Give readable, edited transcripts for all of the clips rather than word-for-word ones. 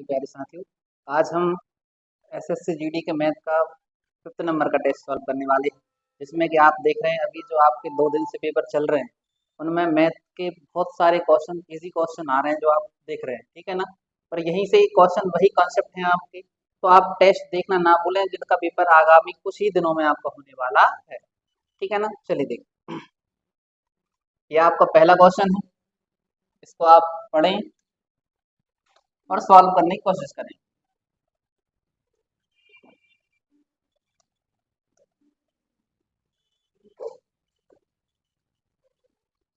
मेरे प्यारे साथियों। आज हम एसएससी जीडी के मैथ का 5th नंबर का टेस्ट सॉल्व करने वाले हैं, जिसमें कि आप देख रहे हैं अभी जो आपके 2 दिन से पेपर चल रहे हैं, उनमें मैथ के बहुत सारे क्वेश्चन, इजी क्वेश्चन आ रहे हैं जो आप देख रहे हैं, ठीक है ना। पर यहीं से क्वेश्चन वही कॉन्सेप्ट हैं आपके, तो आप टेस्ट देखना ना भूलें, जिनका पेपर आगामी कुछ ही दिनों में आपका होने वाला है, ठीक है ना। चलिए देखिए, ये आपका पहला क्वेश्चन है, इसको आप पढ़ें और सॉल्व करने की कोशिश करें।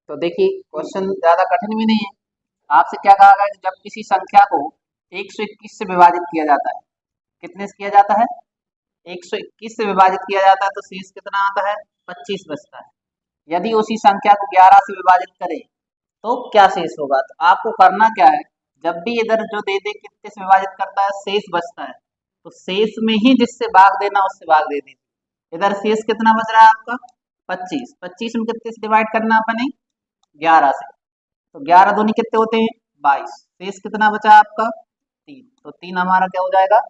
तो देखिए, क्वेश्चन ज्यादा कठिन भी नहीं है। आपसे क्या कहा गया कि जब किसी संख्या को 121 से विभाजित किया जाता है, कितने से किया जाता है, 121 से विभाजित किया जाता है, तो शेष कितना आता है, 25 बचता है। यदि उसी संख्या को 11 से विभाजित करें तो क्या शेष होगा। तो आपको करना क्या है, जब भी इधर जो दे दे कितने से विभाजित करता है, शेष बचता है, तो शेष में ही जिससे भाग देना उससे भाग दे दीजिए। इधर शेष कितना बच रहा है आपका, 25। 25 में कितने से डिवाइड करना अपने, 11 से। तो 11 दूनी कितने होते हैं, 22। शेष कितना बचा आपका, 3। तो 3 हमारा क्या हो जाएगा,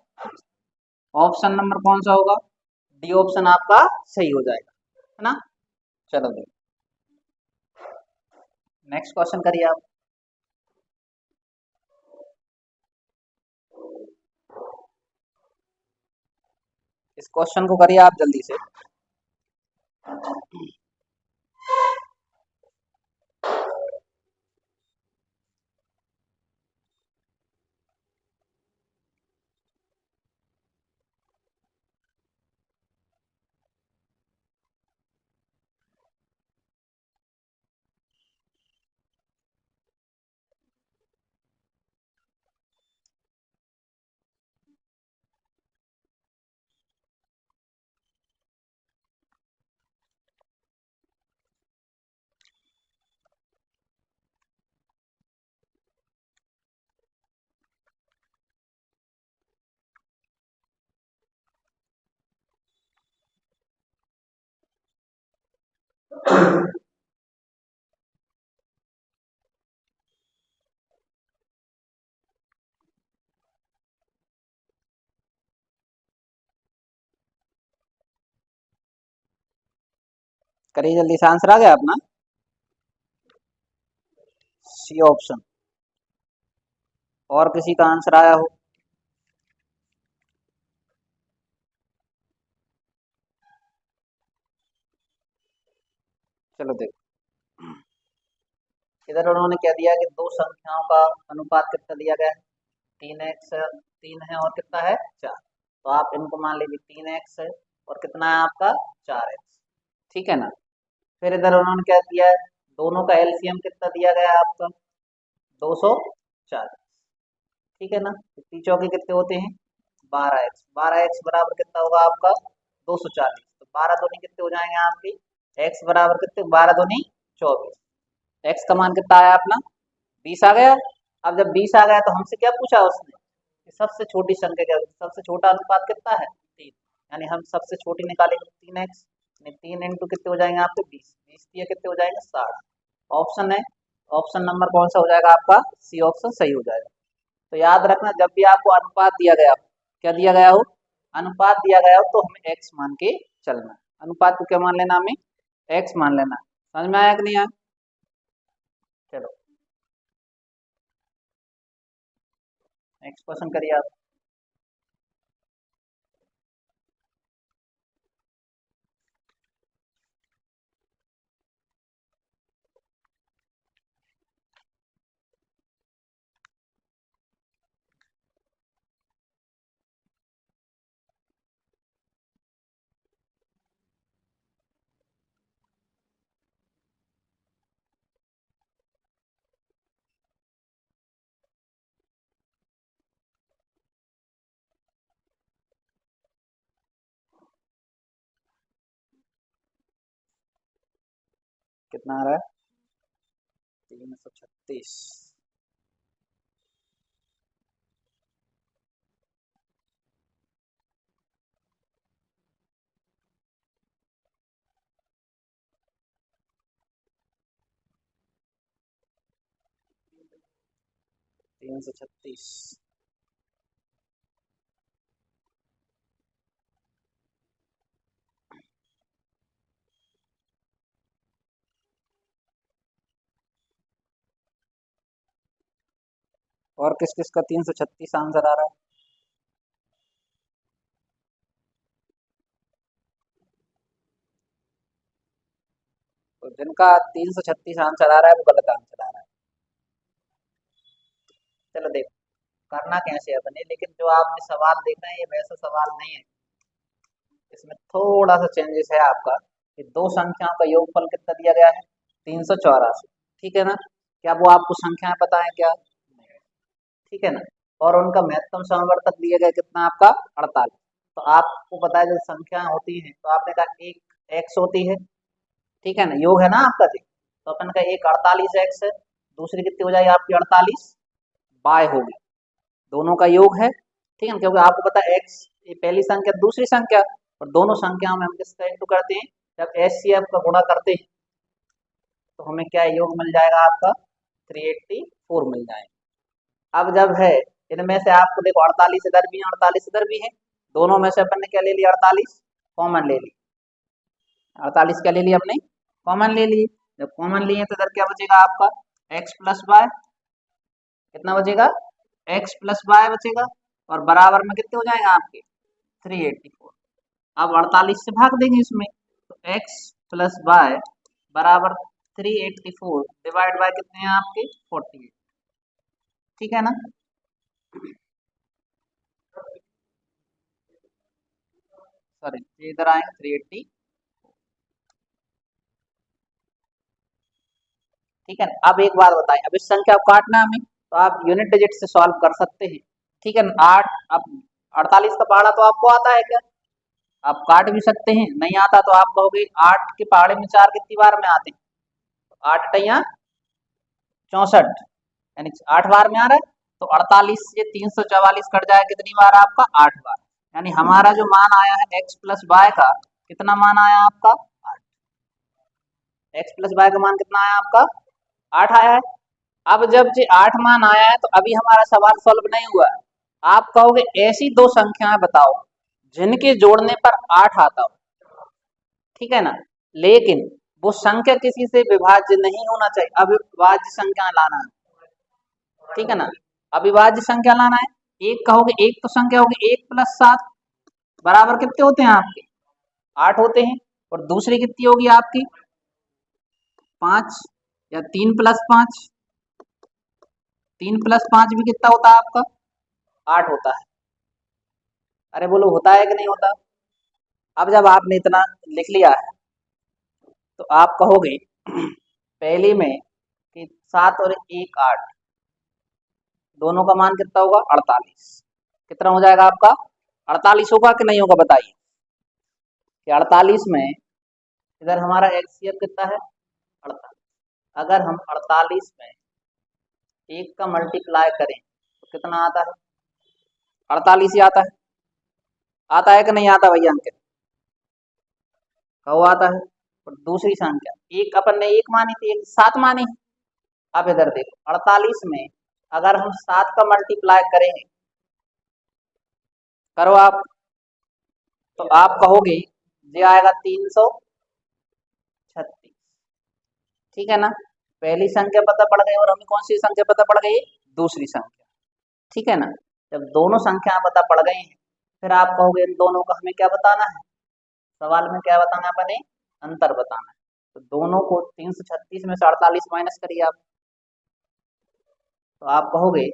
ऑप्शन नंबर कौन सा होगा, डी ऑप्शन आपका सही हो जाएगा, है ना। चलो देखिए, नेक्स्ट क्वेश्चन करिए आप। इस क्वेश्चन को करिए आप जल्दी से। करिए जल्दी से, आंसर आ गया अपना, सी ऑप्शन। और किसी का आंसर आया हो, चलो देखो। इधर उन्होंने क्या दिया कि दो संख्याओं का अनुपात कितना दिया गया है, 3x 3 है और कितना है 4। तो आप इनको मान लीजिए 3x है और कितना है आपका 4x, ठीक है ना। फिर इधर उन्होंने क्या दिया है, दोनों का एलसीएम कितना दिया गया है आपका, 240, ठीक है ना। कितनी चौके कितने होते हैं, 12x। 12x बराबर कितना होगा आपका, 240। तो 12 दूनी कितने हो जाएंगे आपकी, x बराबर कितने, 12 दूनी 24। x का मान कितना आया अपना, 20 आ गया। अब जब 20 आ गया तो हमसे क्या पूछा उसने, कि सबसे छोटी संख्या क्या होगी, सबसे छोटा अनुपात कितना है, 3। यानी हम सबसे छोटी निकालेंगे 3x, 3 इंटू कितने हो जाएंगे आपके 20, 20 दिए कितने हो जाएंगे 60। ऑप्शन है, ऑप्शन नंबर कौन सा हो जाएगा आपका, सी ऑप्शन सही हो जाएगा। तो याद रखना, जब भी आपको अनुपात दिया गया हो, क्या दिया गया हो, अनुपात दिया गया हो, तो हमें एक्स मान के चलना है। अनुपात को क्या मान लेना, हमें एक्स मान लेना है। समझ में आया कि नहीं आया। चलो नेक्स्ट क्वेश्चन करिए आप। कितना आ रहा है, 336। 336 और किस किस का 336 आंसर आ रहा है? तो जिनका 336 आंसर आ रहा है वो गलत आंसर आ रहा है। चलो देखो करना कैसे है अपने, लेकिन जो आपने सवाल देखा है ये वैसा सवाल नहीं है, इसमें थोड़ा सा चेंजेस है आपका। कि दो संख्याओं का योगफल कितना दिया गया है? 384। ठीक है ना? क्या वो आपको संख्याएं पता है क्या? ठीक है ना? और उनका महत्तम समवर्तक दिया गया कितना आपका? 48। तो आपको पता है जब संख्याएं होती हैं तो आपने कहा एक एक्स होती है, ठीक है ना, योग है ना आपका जी, तो अपन का एक 48 एक्स है, दूसरी कितनी हो जाएगी आपकी? 48 बाय होगी, दोनों का योग है। ठीक है ना, क्योंकि आपको पता है एक्स ये पहली संख्या दूसरी संख्या, और दोनों संख्याओं में हम किसका इंटू करते हैं? जब एच सी एफ का गुणा करते हैं तो हमें क्या योग मिल जाएगा आपका? 384 मिल जाएगा। अब जब है इनमें से आपको देखो 48 इधर भी है 48 इधर भी है, दोनों में से अपन ने क्या ले लिया? 48 कॉमन ले ली। 48 क्या ले लिया अपने? कॉमन ले लिए। जब कॉमन लिए तो इधर क्या बचेगा आपका? एक्स प्लस वाई, कितना बचेगा? एक्स प्लस वाई बचेगा, और बराबर में कितने हो जाएगा आपके? 384। अब 48 से भाग देंगे इसमें, तो एक्स प्लस वाई बराबर 384 डिवाइड बाय कितने हैं आपके? 48। ठीक है ना? सॉरी ये इधर आएंगे 380। ठीक है ना? अब एक बात बताएं, अब इस संख्या को काटना है हमें, तो आप यूनिट डिजिट से सॉल्व कर सकते हैं। ठीक है ना? 8 अब 48 का पहाड़ा तो आपको आता है क्या? आप काट भी सकते हैं, नहीं आता तो आप कहोगे 8 के पहाड़े में 4 कितनी बार में आते हैं? 8 टैया 64, यानी 8 बार में आ रहा है। तो 48 से 344 कट जाए कितनी बार आपका? 8 बार। यानी हमारा जो मान आया है एक्स प्लस वाई का, कितना मान आया आपका? 8। एक्स प्लस वाई का मान कितना आया आपका? 8 आया है। अब जब ये 8 मान आया है तो अभी हमारा सवाल सॉल्व नहीं हुआ है। आप कहोगे ऐसी दो संख्याएं बताओ जिनके जोड़ने पर 8 आता हो, ठीक है ना, लेकिन वो संख्या किसी से विभाज्य नहीं होना चाहिए, अविभाज्य संख्या लाना है। ठीक है ना? अविभाज्य संख्या लाना है। एक कहोगे एक तो संख्या होगी 1 + 7 बराबर कितने होते हैं आपके? 8 होते हैं। और दूसरी कितनी होगी आपकी? 5, या 3 + 5, 3 + 5 भी कितना होता है आपका? 8 होता है। अरे बोलो होता है कि नहीं होता? अब जब आपने इतना लिख लिया है तो आप कहोगे पहली में कि 7 और 1 8, दोनों का मान कितना होगा? 48। कितना हो जाएगा आपका? 48 होगा कि नहीं होगा बताइए? कि 48 में इधर हमारा एचसीएफ कितना है? 48। अगर हम 48 में एक का मल्टीप्लाई करें तो कितना आता है? 48 ही आता है। आता है कि नहीं आता भैया अंकित? कहो आता है। और दूसरी संख्या एक अपन ने एक मानी थी, एक 7 मानी। अब इधर देखो 48 में अगर हम 7 का मल्टीप्लाई करेंगे, करो आप, तो आप कहोगे ये आएगा 336। ठीक है ना? पहली संख्या पता पड़ गई, और हमें कौन सी संख्या पता पड़ गई? दूसरी संख्या। ठीक है ना? जब दोनों संख्या पता पड़ गई हैं फिर आप कहोगे इन दोनों का हमें क्या बताना है? सवाल में क्या बताना है अपने? अंतर बताना है। तो दोनों को 336 में से 48 माइनस करिए आप, तो आप कहोगे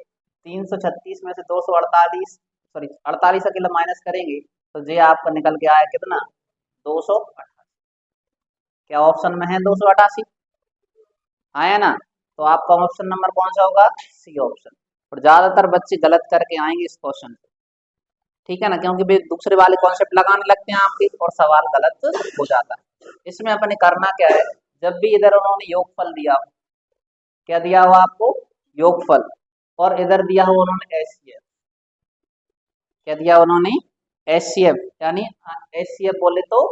336 में से 248, सॉरी 48 अकेला माइनस करेंगे तो ये आपका निकल के आया कितना? 288। क्या ऑप्शन में है 288? आया ना? तो आपका ऑप्शन नंबर कौन सा होगा? C option. और ज्यादातर बच्चे गलत करके आएंगे इस क्वेश्चन को। ठीक है ना? क्योंकि वे दूसरे वाले कॉन्सेप्ट लगाने लगते हैं आपके और सवाल गलत हो जाता है। इसमें अपने करना क्या है, जब भी इधर उन्होंने योगफल दिया हो, क्या दिया हुआ आपको? योगफल। और इधर दिया हुआ उन्होंने एचसीएफ, क्या दिया उन्होंने? एचसीएफ, यानी एचसीएफ बोले तो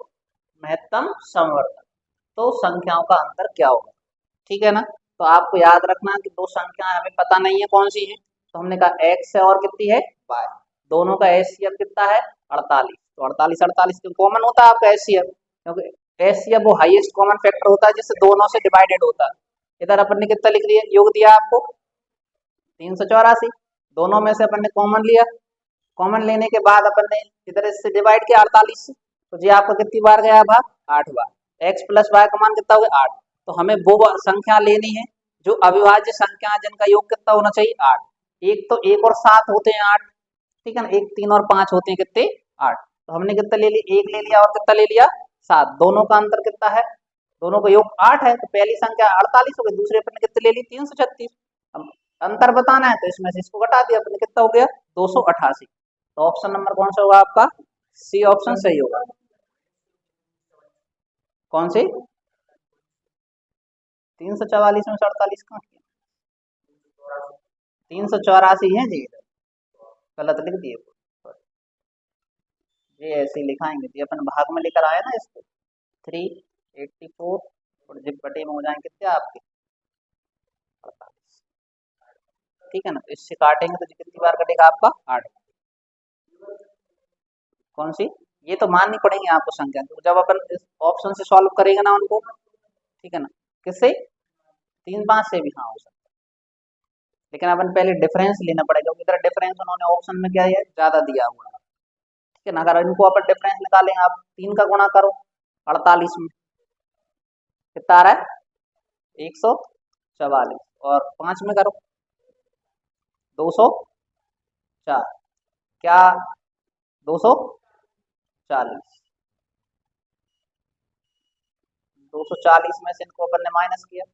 महत्तम समवर्तक, तो संख्याओं का अंतर क्या होगा? ठीक है ना? तो आपको याद रखना कि दो संख्याएं हमें पता नहीं है कौन सी है, तो हमने कहा एक्स है और कितनी है? वाई। दोनों का एचसीएफ कितना है? 48। तो 48 48 कॉमन होता है आपका एचसीएफ, क्योंकि एचसीएफ वो हाईएस्ट कॉमन फैक्टर होता है जिससे दोनों से डिवाइडेड होता है। इधर अपन ने कितना लिख दिया? योग दिया आपको 384। दोनों में से अपन ने कॉमन लिया, कॉमन लेने के बाद अपन ने इधर इससे डिवाइड किया 48 से, तो जी आपका कितनी बार गया भाग, 8 बार। x प्लस वाई का मान कितना हो गया, 8। तो हमें वो संख्या लेनी है जो अविभाज्य संख्या जिनका योग कितना होना चाहिए, 8। एक तो 1 और 7 होते हैं 8, ठीक है ना, 1 3 और 5 होते हैं कितने, 8। तो हमने कितना ले लिया, 1 ले लिया और कितना ले लिया, 7। दोनों का अंतर कितना है, दोनों का योग 8 है, तो पहली संख्या 48 हो गई, दूसरे पर कितने ले ली, 336। अब अंतर बताना है तो इसमें से इसको घटा दिया अपने, कितना हो गया, 288। तो ऑप्शन नंबर कौन सा होगा आपका, सी ऑप्शन सही होगा। कौन सी, 344 में से 48 कहाँ किया, 384 है जी, गलत लिख दिए ये, ऐसे ही लिखाएंगे जी, अपन भाग में लेकर आए ना इसको, 384 और जिप बटे में हो जाएंगे कितने आपके, 48, ठीक है ना। तो इससे काटेंगे तो कितनी बार कटेगा आपका, 8। कौन सी, ये तो माननी पड़ेंगे आपको संख्या, तो जब अपन इस ऑप्शन से सॉल्व करेंगे ना उनको, ठीक है ना, किससे, 3 5 से भी हाँ हो सकता है, लेकिन अपन पहले डिफरेंस लेना पड़ेगा, क्योंकि इधर डिफरेंस उन्होंने ऑप्शन में क्या है, ज्यादा दिया हुआ है, ठीक है ना। अगर इनको अपन डिफरेंस निकालें, आप 3 का गुणा करो 48 में, कितना आ रहा है, 144, और 5 में करो 204, क्या 240, 240 में से इनको अपन ने माइनस किया,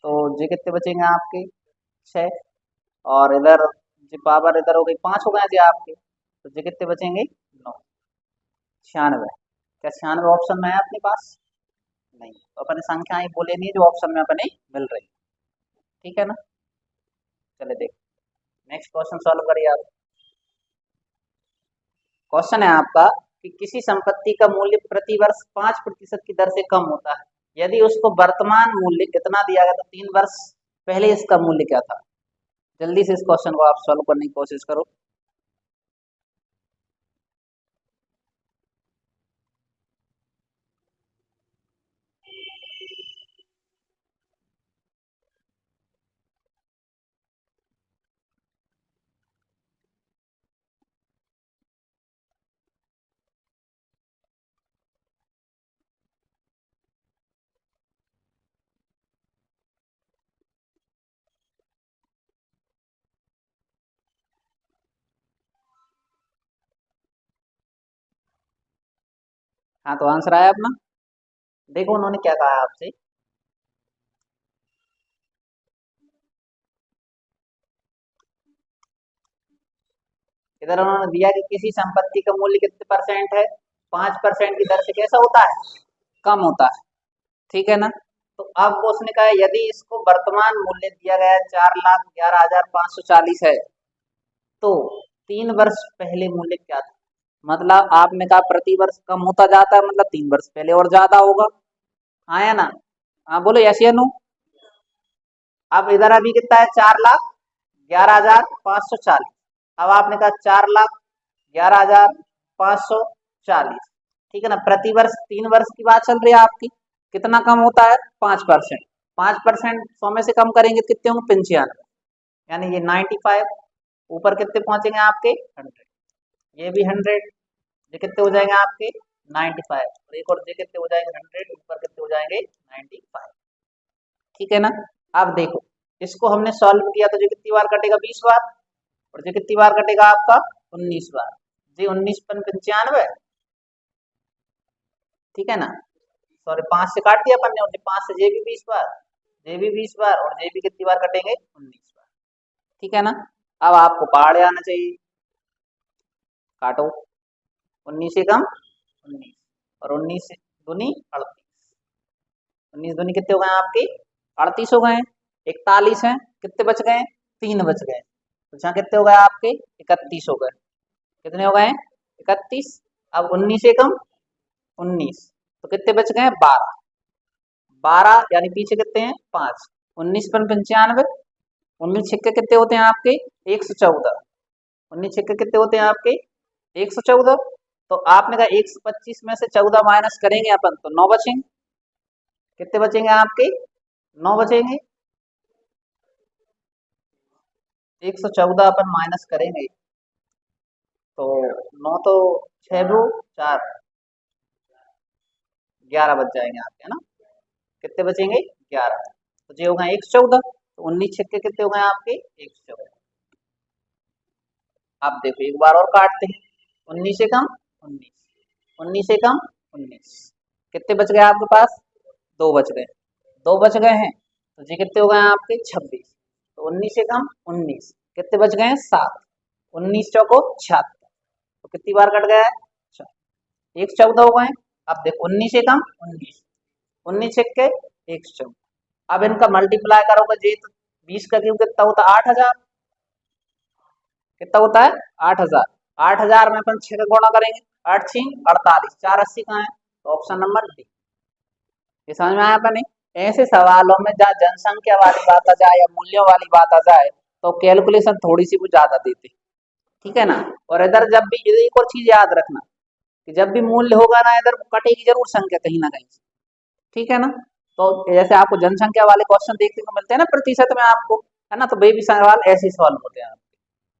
तो ये कितने बचेंगे आपके, 6। और इधर जी पावर इधर हो गई 5 हो गए जी आपके, तो ये कितने बचेंगे, 9, 96। क्या 96 ऑप्शन में है अपने पास, नहीं, तो अपने संख्याएं वो लेनी है जो ऑप्शन में अपने मिल रही, ठीक है ना। चले देख, नेक्स्ट क्वेश्चन सॉल्व करिए आप। क्वेश्चन है आपका कि किसी संपत्ति का मूल्य प्रति वर्ष 5% की दर से कम होता है, यदि उसको वर्तमान मूल्य कितना दिया गया, तो 3 वर्ष पहले इसका मूल्य क्या था। जल्दी से इस क्वेश्चन को आप सॉल्व करने की कोशिश करो। हाँ तो आंसर आया अपना, देखो उन्होंने क्या कहा आपसे, इधर उन्होंने दिया कि किसी संपत्ति का मूल्य कितने परसेंट है, 5% की दर से कैसा होता है, कम होता है, ठीक है ना। तो अब वो उसने कहा यदि इसको वर्तमान मूल्य दिया गया 4,11,540 है, तो 3 वर्ष पहले मूल्य क्या था। मतलब आपने कहा प्रति वर्ष कम होता जाता है, मतलब 3 वर्ष पहले और ज्यादा होगा, हाँ या ना, हाँ बोलो यस या नो। अब इधर अभी कितना है, 4,11,540, अब आपने कहा 4,11,540, ठीक है ना। प्रति वर्ष 3 वर्ष की बात चल रही है आपकी, कितना कम होता है, 5%। 5% 100 में से कम करेंगे तो कितने होंगे, 95, यानी ये 95, ऊपर कितने पहुंचेंगे आपके, 100, ये भी 100, ये कितने हो जाएंगे आपके, 95, और एक और ये कितने हो जाएंगे, 100, ऊपर कितने हो जाएंगे, 95, ठीक है ना। अब देखो इसको हमने सॉल्व किया तो जो कितनी बार कटेगा, 20 बार, और जो कितनी बार कटेगा आपका, 19 बार। जी 19 पन 95, ठीक है ना, सॉरी 5 से काट दिया अपन ने, और 5 से जे भी 20 बार, जे भी 20 बार, और जे भी कितनी बार कटेंगे, 19 बार, ठीक है ना। अब आपको पहाड़े आना चाहिए, काटो, 19 से कम 19, और 19 से दूनी 38, 19 दूनी कितने हो गए आपके, 38 हो गए, 41 है, कितने बच गए, 3 बच गए, तो यहाँ कितने हो गए आपके, 31 हो गए, कितने हो गए, 31। अब 19 से कम 19, तो कितने बच गए, 12, 12 यानी पीछे कितने हैं, 5, 19 पन 95, 19 छिक्के कितने होते हैं आपके, 114, 19 छिक्के कितने होते हैं आपके, 114। तो आपने कहा 125 में से 14 माइनस करेंगे अपन तो 9 बचेंगे, कितने बचेंगे आपके, 9 बचेंगे, 114 अपन माइनस करेंगे तो 9 तो 6 दो 4 11 बच जाएंगे आपके, है ना। कितने बचेंगे? 11। तो ये हो गए 114, तो 19 छक्के कितने हो गए आपके? 114। आप देखो एक बार और काटते हैं। 19 से कम 19, 19 से कम 19, कितने बच गए आपके पास? दो बच गए। दो बच गए हैं तो ये कितने हो गए आपके? 26। तो 19 से कम 19, कितने बच गए हैं? 7। 19 चौको 76, तो कितनी बार कट गया है? 114 हो गए। अब देखो 19 से कम 19, 19 छक्के 114। अब इनका मल्टीप्लाई करोगे जी तो 20 का क्यूब कितना होता है? 8000। कितना होता है? 8000। 8000 में अपन 6 का गुणा करेंगे, 8 छीं 48, 480 कहाँ है? तो ऑप्शन नंबर डी। ये समझ में आया अपन? ऐसे सवालों में जहाँ जनसंख्या वाली बात आ जाए या मूल्यों वाली बात आ जाए तो कैलकुलेशन थोड़ी सी कुछ ज्यादा देते, ठीक है ना। और इधर जब भी एक और चीज याद रखना कि जब भी मूल्य होगा ना इधर कटेगी जरूर संख्या कहीं ना कहीं से, ठीक है ना। तो जैसे आपको जनसंख्या वाले क्वेश्चन देखने को मिलते हैं ना प्रतिशत में आपको, है ना, तो वे भी सवाल ऐसे ही सॉल्व होते हैं।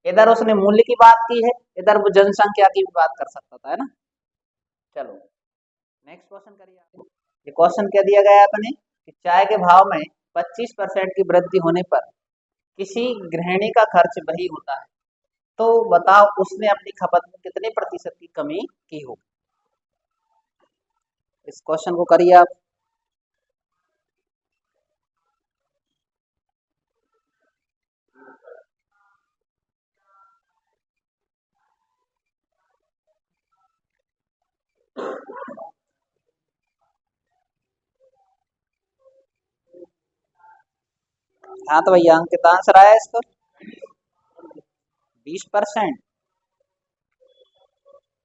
इधर उसने मूल्य की बात की है, इधर वो जनसंख्या की भी बात कर सकता था, है ना। चलो नेक्स्ट क्वेश्चन करिए आप। ये क्वेश्चन क्या दिया गया है अपने कि चाय के भाव में 25% की वृद्धि होने पर किसी गृहिणी का खर्च वही होता है, तो बताओ उसने अपनी खपत में कितने प्रतिशत की कमी की हो। इस क्वेश्चन को करिए आप। हाँ तो भैया अंकित आंसर आया इसका 20%।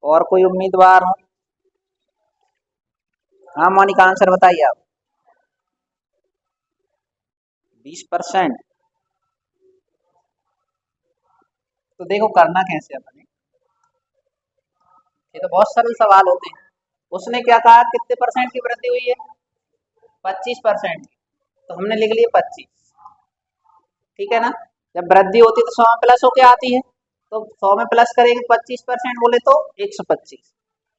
और कोई उम्मीदवार हो? हाँ मोनिका आंसर बताइए आप। 20%। तो देखो करना कैसे अपने, ये तो बहुत सरल सवाल होते हैं। उसने क्या कहा कितने परसेंट की वृद्धि हुई है? 25%। तो हमने लिख लिया 25, ठीक है ना। जब वृद्धि होती है तो 100 में प्लस होके आती है, तो 100 में प्लस करेंगे 25% बोले तो 125।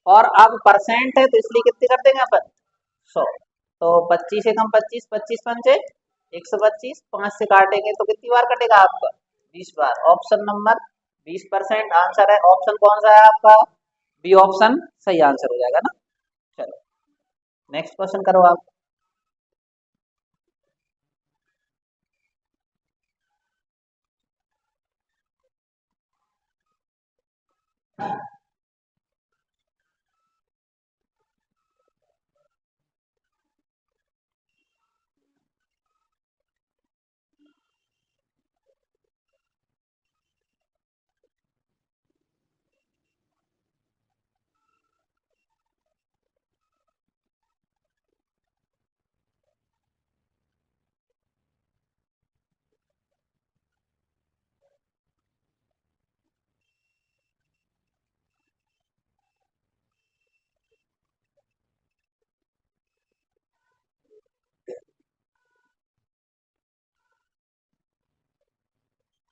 और अब परसेंट है तो इसलिए कितने कर देंगे अपन? 100। तो 25 से कम 25, 25 पंचे 125, 5 से काटेंगे तो कितनी बार कटेगा आपका? 20 बार। ऑप्शन नंबर 20% आंसर है। ऑप्शन कौन सा है आपका? बी ऑप्शन सही आंसर हो जाएगा ना। चलो नेक्स्ट क्वेश्चन करो आप।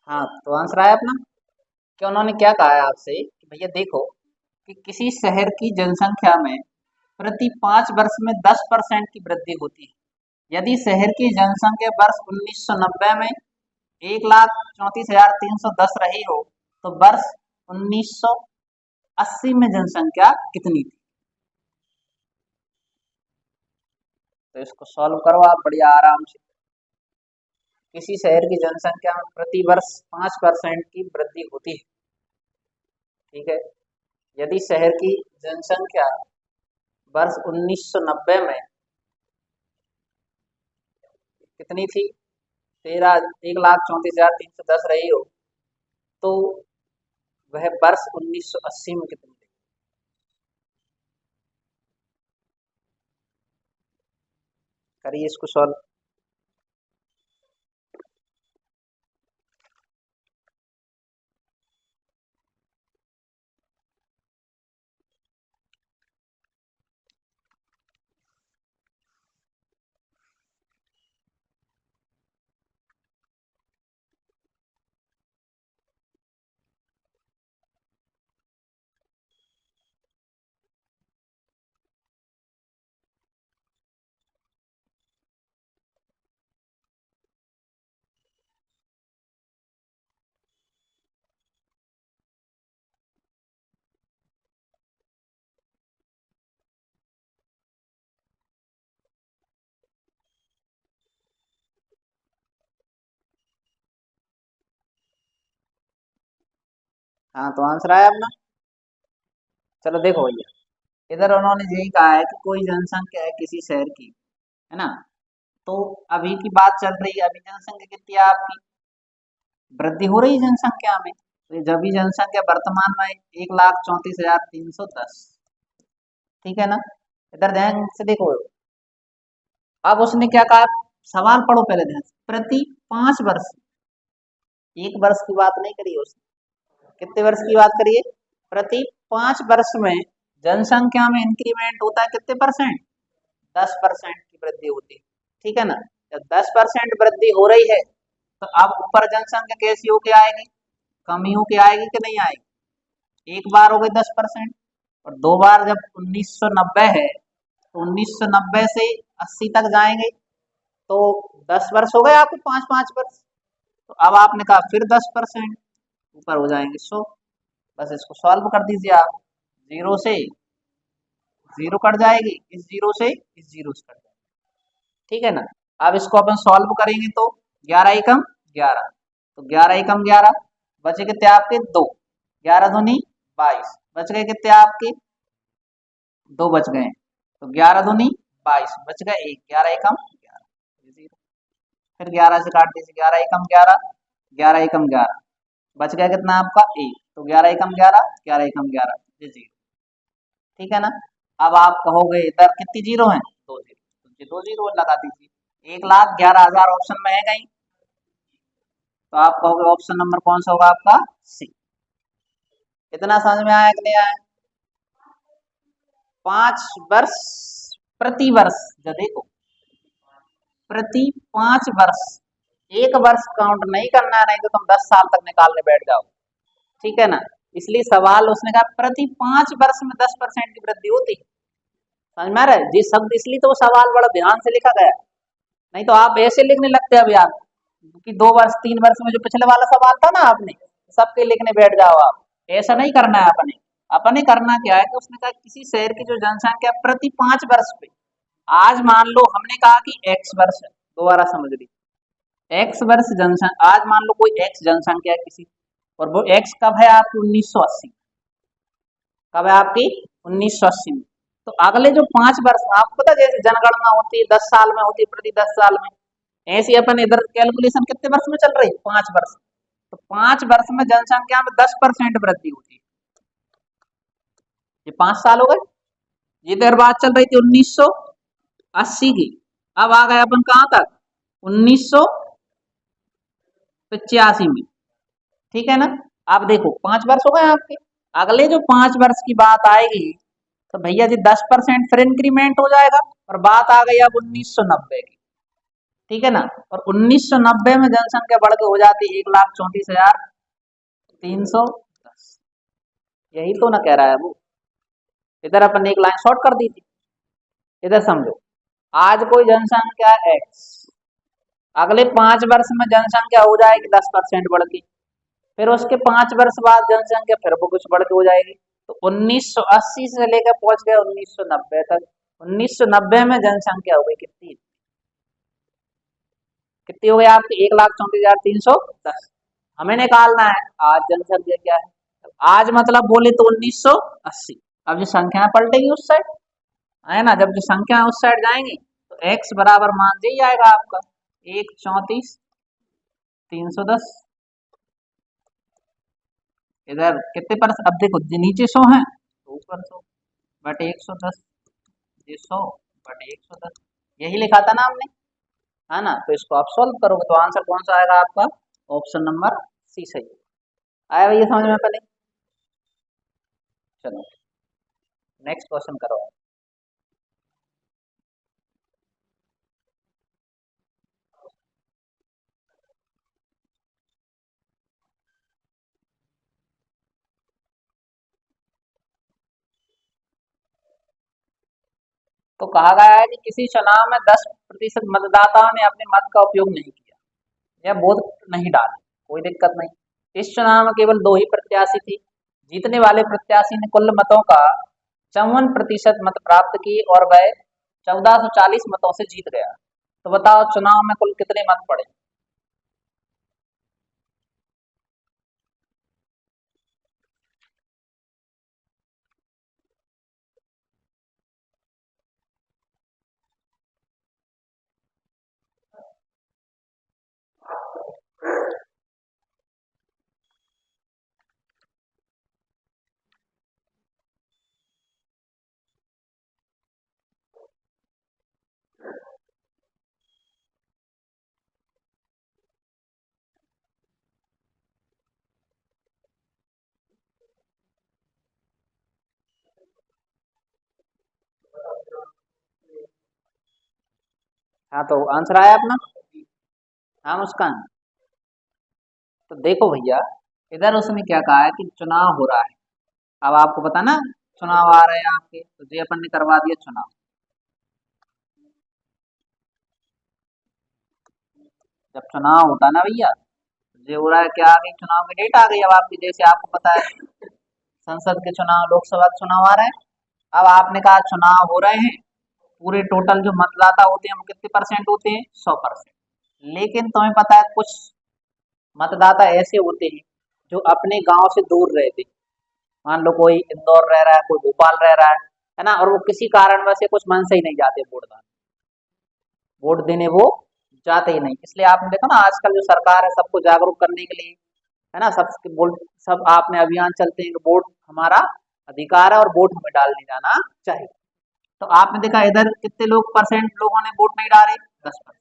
हाँ तो आंसर आया अपना। कि उन्होंने क्या कहा है आपसे कि भैया देखो कि किसी शहर की जनसंख्या में प्रति 5 वर्ष में 10% की वृद्धि होती है। यदि शहर की जनसंख्या वर्ष 1990 में 1,34,310 रही हो तो वर्ष 1980 में जनसंख्या कितनी थी? तो इसको सॉल्व करो आप बढ़िया आराम से। किसी शहर की जनसंख्या में प्रति वर्ष 5% की वृद्धि होती है, ठीक है। यदि शहर की जनसंख्या वर्ष 1990 में कितनी थी? 1,34,310 रही हो तो वह वर्ष 1980 में कितनी थी? करिए इसको सॉल्व। हाँ तो आंसर आया अपना। चलो देखो भैया, इधर उन्होंने यही कहा है कि कोई जनसंख्या है किसी शहर की, है ना, तो अभी की बात चल रही है, अभी जनसंख्या कितनी है आपकी, वृद्धि हो रही है जनसंख्या में, तो ये जब भी जनसंख्या वर्तमान में 1,34,310, ठीक है ना। इधर ध्यान से देखो, अब उसने क्या कहा, सवाल पढ़ो पहले ध्यान से, प्रति 5 वर्ष, एक वर्ष की बात नहीं करी उसने, कितने वर्ष की बात करिए, प्रति 5 वर्ष में जनसंख्या में इंक्रीमेंट होता है कितने परसेंट, 10% की वृद्धि होती है, ठीक है ना। जब 10% वृद्धि हो रही है तो अब ऊपर जनसंख्या कैसी होके आएगी, कमी होके आएगी कि नहीं आएगी, एक बार हो गई 10%, और दो बार जब 1990 है तो 1990 से 80 तक जाएंगे, तो 10 वर्ष हो गए आपके, 5 5 वर्ष, तो अब आपने कहा फिर 10% ऊपर हो जाएंगे 100, बस इसको सॉल्व कर दीजिए आप, जीरो से जीरो कट जाएगी, इस जीरो से इस जीरो से कट जाएगी, ठीक है ना। अब इसको अपन सॉल्व करेंगे तो 11 एकम 11, तो 11 एकम 11 बचे कितने आपके 2, 11 दूनी 22, बच गए कितने आपके 2 बच गए, तो 11 दूनी 22 बच गए 1, 11 एकम 11, फिर 11 से काट दीजिए, 11 एकम 11, 11 एकम 11 बच गया कितना आपका 1, तो 11 एकम 11, 11 एकम 11 ये जीरो, ठीक है ना। अब आप कहोगे इधर कितनी जीरो है, 2 जीरो, तो ये 2 जीरो लगा दीजिए, 1,11,000 ऑप्शन में है कहीं, तो आप कहोगे ऑप्शन नंबर कौन सा होगा आपका, सी। इतना समझ में आया कि नहीं आया। 5 वर्ष प्रति वर्ष, जो देखो प्रति 5 वर्ष, एक वर्ष काउंट नहीं करना है, नहीं तो तुम 10 साल तक निकालने बैठ जाओ, ठीक है ना। इसलिए सवाल उसने कहा प्रति 5 वर्ष में 10% की वृद्धि होती है, समझ में आ रहा है जी शब्द, इसलिए तो वो सवाल बड़ा ध्यान से लिखा गया, नहीं तो आप ऐसे लिखने लगते अभी आप, कि 2 वर्ष 3 वर्ष में जो पिछले वाला सवाल था ना आपने सबके लिखने बैठ जाओ आप, ऐसा नहीं करना है अपने, अपने करना क्या है कि उसने कहा किसी शहर की जो जनसंख्या प्रति 5 वर्ष पे, आज मान लो हमने कहा कि एक्स वर्ष है, दोबारा समझ लीजिए, एक्स वर्ष जनसंख्या, आज मान लो कोई एक्स जनसंख्या है किसी, और वो एक्स कब है आपकी 1980, कब है आपकी 1980 में, तो अगले जो 5 वर्ष में आपको पता जैसे जनगणना होती है 10 साल में होती है, प्रति 10 साल में, ऐसी अपन इधर कैलकुलेशन कितने वर्ष में चल रही है, 5 वर्ष, तो 5 वर्ष में जनसंख्या में 10% वृद्धि होती है, ये 5 साल हो गए, ये देर बात चल रही थी 1980 की, अब आ गए अपन कहां तक 1985 में, ठीक है ना। अब देखो 5 वर्ष हो गए आपके, अगले जो 5 वर्ष की बात आएगी तो भैया जी 10% फिर इंक्रीमेंट हो जाएगा, और बात आ गई अब 1990 की, ठीक है ना, और 1990 में जनसंख्या बढ़ के हो जाती है 1,34,310, यही तो ना कह रहा है वो, इधर अपन ने एक लाइन शॉर्ट कर दी थी, इधर समझो, आज कोई जनसंख्या एक्स, अगले 5 वर्ष में जनसंख्या हो जाएगी 10% बढ़ के, फिर उसके 5 वर्ष बाद जनसंख्या फिर वो कुछ बढ़ के हो जाएगी, तो 1980 से लेकर पहुंच गए 1990 तक, 1990 में जनसंख्या हो गई कितनी, कितनी हो गई आपकी 1,34,310, हमें निकालना है आज जनसंख्या क्या है, आज मतलब बोले तो 1980, अब जो संख्या पलटेगी उस साइड, है ना, जब जो संख्या उस साइड जाएंगी तो x बराबर मान यही आएगा आपका 1,34,310, इधर कितने पर, अब देखो नीचे 100 है तो ऊपर 100 बटे 110, ये 100 बटे 110, यही लिखा था ना हमने, है ना, तो इसको आप सॉल्व करोगे तो आंसर कौन सा आएगा आपका, ऑप्शन नंबर सी सही आया भैया समझ में पहले। चलो नेक्स्ट क्वेश्चन करो। तो कहा गया है कि किसी चुनाव में 10% मतदाताओं ने अपने मत का उपयोग नहीं किया या वोट नहीं डाले, कोई दिक्कत नहीं, इस चुनाव में केवल 2 ही प्रत्याशी थे, जीतने वाले प्रत्याशी ने कुल मतों का 54% मत प्राप्त किए और वह 1440 मतों से जीत गया, तो बताओ चुनाव में कुल कितने मत पड़े, हाँ तो आंसर आया अपना। हाँ मुस्कान। तो देखो भैया, इधर उसने क्या कहा है कि चुनाव हो रहा है। अब आपको पता ना, चुनाव आ रहे हैं आपके, तो ये अपन ने करवा दिया चुनाव। जब चुनाव होता ना भैया, ये हो रहा है क्या, आ गई चुनाव की डेट आ गई अब आपकी, जैसे आपको पता है संसद के चुनाव, लोकसभा के चुनाव आ रहे हैं। अब आपने कहा चुनाव हो रहे हैं, पूरे टोटल जो मतदाता होते हैं वो कितने परसेंट होते हैं, 100%। लेकिन तुम्हें पता है कुछ मतदाता ऐसे होते हैं जो अपने गांव से दूर रहते हैं। मान लो कोई इंदौर रह रहा है, कोई भोपाल रह रहा है ना, और वो किसी कारण वैसे कुछ मन से ही नहीं जाते वोट देने वो जाते ही नहीं। इसलिए आपने देखा ना आजकल जो सरकार है सबको जागरूक करने के लिए, है ना, सब आपने अभियान चलते हैं कि वोट हमारा अधिकार है और वोट हमें डालने जाना चाहिए। तो आपने देखा इधर कितने लोग परसेंट लोगों ने वोट नहीं डाले, 10%।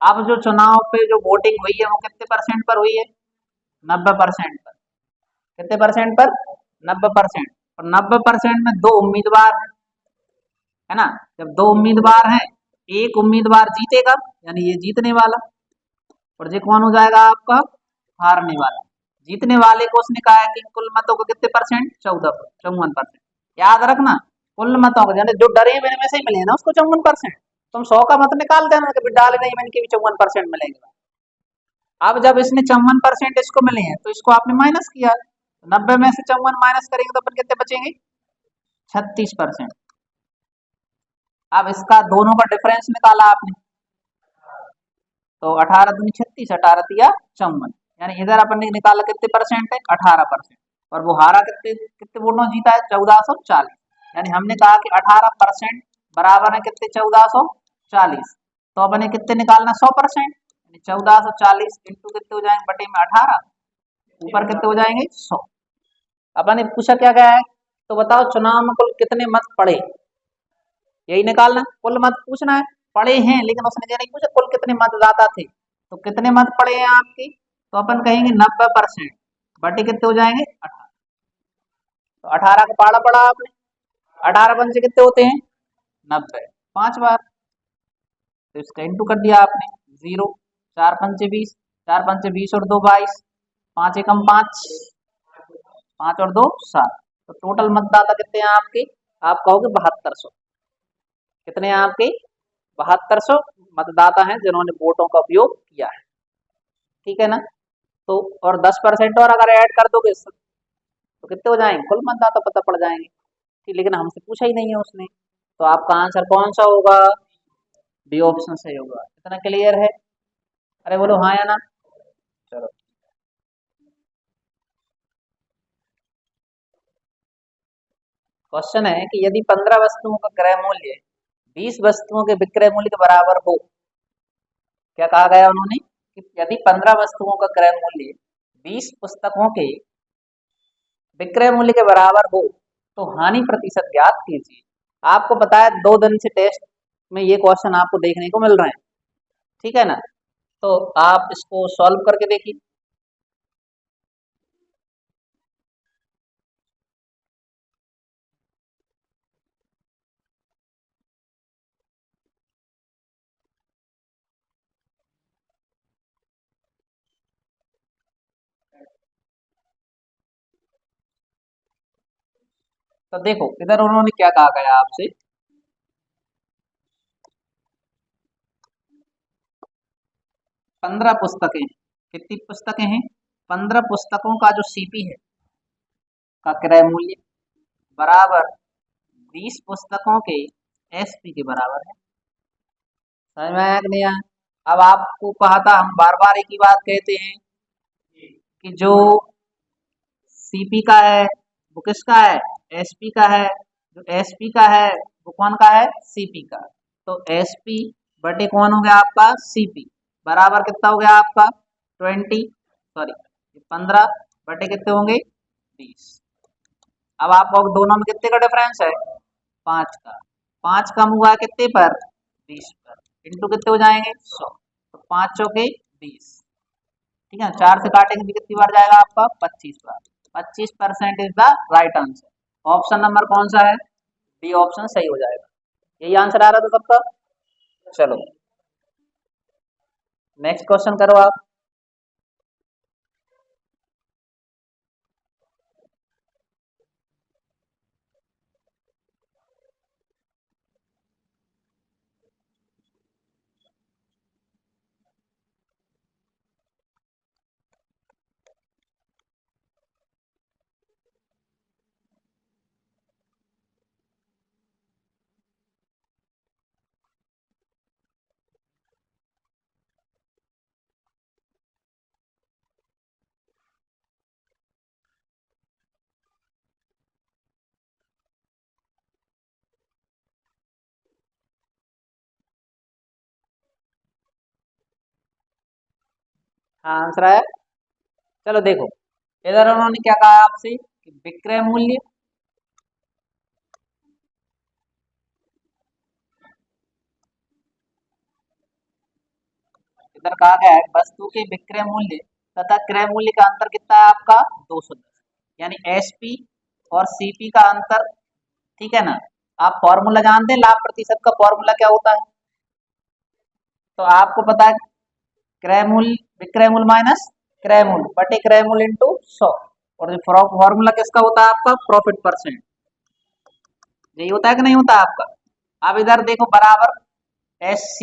अब जो चुनाव पे जो वोटिंग हुई है वो कितने परसेंट पर हुई है, 90% पर। कितने परसेंट पर, 90%। और 90% में दो उम्मीदवार है ना, जब दो उम्मीदवार हैं, एक उम्मीदवार जीतेगा यानी ये जीतने वाला, और ये कौन हो जाएगा आपका, हारने वाला। जीतने वाले को उसने कहा है कि कुल मतों को कितने परसेंट, 54%। याद रखना, कुल मतों को यानी जो डरे हुए में से ही मिले ना उसको 54%। तुम 100 का मत निकाल देना कि डाले नहीं मैंने कि 54% मिलेंगे। अब जब इसने 54% इसको मिले हैं तो इसको आपने माइनस किया, 90 में से 54 माइनस करेंगे तो अपन कितने बचेंगे, 36%। अब इसका दोनों का डिफरेंस निकाला आपने, तो 18 दूनी 36, 18 तिया 54, यानी इधर अपन ने निकाला कितने परसेंट है, 18%। और वो हारा कितने कितने वोटों जीता है, 1440। यानी हमने कहा कि 18% बराबर है कितने, 1440। तो अपने कितने निकालना, 100%। यानी 1440 इंटू कितने हो जाएंगे, बटे में 18, ऊपर कितने हो जाएंगे, 100। अपन ने पूछा क्या गया है, तो बताओ चुनाव में कुल कितने मत पड़े, यही निकालना, कुल मत पूछना है। पड़े हैं लेकिन उसने ये नहीं पूछा कुल कितने मतदाता थे, तो कितने मत पड़े हैं आपकी, तो अपन कहेंगे 90%, बटे कितने हो जाएंगे, 18। तो 18 का पाड़ा पड़ा आपने, 18 पंचे कितने होते हैं, 90, 5 बार। तो इसका इंटू कर दिया आपने, 0, 4 पंचे 20, 4 पंचे 20 और 2 22, 5 एकम 5, 5 और 2 7। तो टोटल मतदाता कितने हैं आपके, आप कहोगे 7200। कितने हैं आपके, 7200 मतदाता हैं जिन्होंने वोटों का उपयोग किया है। ठीक है ना, तो और 10% और अगर ऐड कर दोगे तो कितने हो जाएंगे, कुल मतदाता पता पड़ जाएंगे। ठीक, लेकिन हमसे पूछा ही नहीं है उसने, तो आपका आंसर कौन सा होगा, बी ऑप्शन सही होगा। इतना क्लियर है, अरे बोलो हाँ या ना। चलो, क्वेश्चन है कि यदि 15 वस्तुओं का क्रय मूल्य 20 वस्तुओं के विक्रय मूल्य के बराबर हो, क्या कहा गया उन्होंने कि यदि 15 वस्तुओं का क्रय मूल्य 20 पुस्तकों के विक्रय मूल्य के बराबर हो तो हानि प्रतिशत ज्ञात कीजिए। आपको पता है 2 दिन से टेस्ट में ये क्वेश्चन आपको देखने को मिल रहे हैं, ठीक है ना, तो आप इसको सॉल्व करके देखिए। तो देखो इधर उन्होंने क्या कहा गया आपसे, 15 पुस्तकें, कितनी पुस्तकें हैं, 15 पुस्तकों का जो सीपी है का क्रय मूल्य बराबर 20 पुस्तकों के एसपी के बराबर है। समझ में आया कि नहीं आया। अब आपको कहा था, हम बार बार एक ही बात कहते हैं कि जो सीपी का है वो किसका है, एसपी का है। जो एसपी का है वो कौन का है, सीपी का। तो एसपी बटे कौन हो गया आपका, सीपी, बराबर कितना हो गया आपका, 15 बटे कितने होंगे, 20। अब आप दोनों में कितने का डिफरेंस है, 5 का। 5 कम हुआ है कितने पर, 20 पर, इंटू कितने हो जाएंगे, 100। तो 5 चौके 20, ठीक है, 4 से काटेंगे तो कितनी बार जाएगा आपका, 25 बार। 25% is the right answer. Option number कौन सा है, बी ऑप्शन सही हो जाएगा। यही आंसर आ रहा था सबका। चलो नेक्स्ट क्वेश्चन करो आप। हाँ आंसर आया। चलो देखो, इधर उन्होंने क्या कहा आपसे कि विक्रय मूल्य, इधर कहा गया है वस्तु के विक्रय मूल्य तथा क्रय मूल्य का अंतर कितना है आपका 210, यानी एसपी और सीपी का अंतर। ठीक है ना। आप फॉर्मूला जानते हैं, लाभ प्रतिशत का फॉर्मूला क्या होता है? तो आपको पता है क्रय मूल्य, विक्रय मूल्य माइनस क्रय मूल्य बटे क्रय मूल्य इंटू 100। और फॉर्मूला किसका होता है आपका? Profit percent. यही होता है कि नहीं होता है आपका? अब इधर देखो बराबर S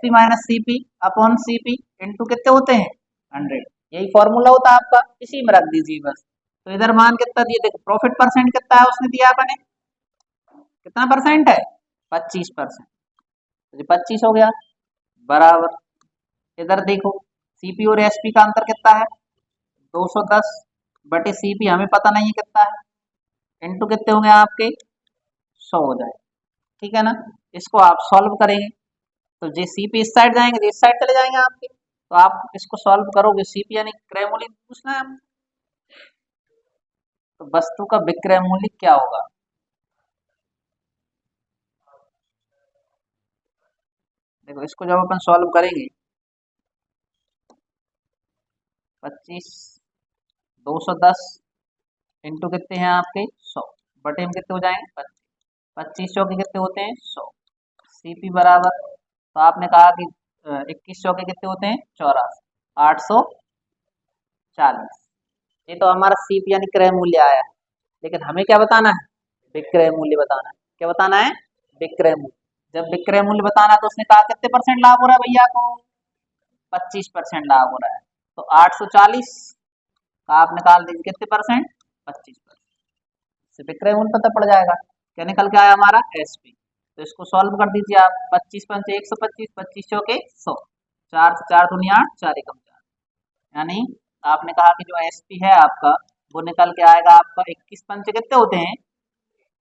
P minus C P upon C P into कितने होते हैं 100। यही फॉर्मूला होता है आपका, इसी में रख दीजिए बस। तो इधर मान कितना दिए देखो, प्रॉफिट परसेंट कितना है उसने दिया अपने, कितना परसेंट है 25%। तो 25 हो गया बराबर। इधर देखो सीपी और एसपी का अंतर कितना है 210 बटे सीपी हमें पता नहीं है कितना है, इंटू कितने हो गए आपके 100 हो जाए। ठीक है ना। इसको आप सॉल्व करेंगे तो जे सीपी इस साइड जाएंगे, इस साइड चले जाएंगे आपके। तो आप इसको सॉल्व करोगे, सीपी यानी क्रय मूल्य पूछना है हमें। तो वस्तु का विक्रय मूल्य क्या होगा? देखो इसको जब अपन सॉल्व करेंगे, 25 210 इंटू कितने हैं आपके 100 बटे में कितने हो जाएंगे 25, 25 चौके कितने होते हैं 100। सीपी बराबर, तो आपने कहा कि 21 चौके कितने होते हैं 84, 840। ये तो हमारा सीपी यानी क्रय मूल्य आया। लेकिन हमें क्या बताना है? विक्रय मूल्य बताना है। क्या बताना है? विक्रय मूल्य। जब विक्रय मूल्य बताना है तो उसने कहा कितने परसेंट लाभ हो रहा है भैया को? 25% लाभ हो रहा है। तो 840 का आप निकाल दीजिए कितने परसेंट? 25%। से विक्रय मूल्य पता पड़ जाएगा। क्या निकल के आया हमारा? एसपी। तो इसको सॉल्व कर दीजिए आप। 25 पंच 125, 25 चौके 100, 4 से 4 दूनी 8, 4 एकम 4, यानी आपने कहा कि जो एसपी है आपका वो निकल के आएगा आपका 21 पंच कितने होते हैं,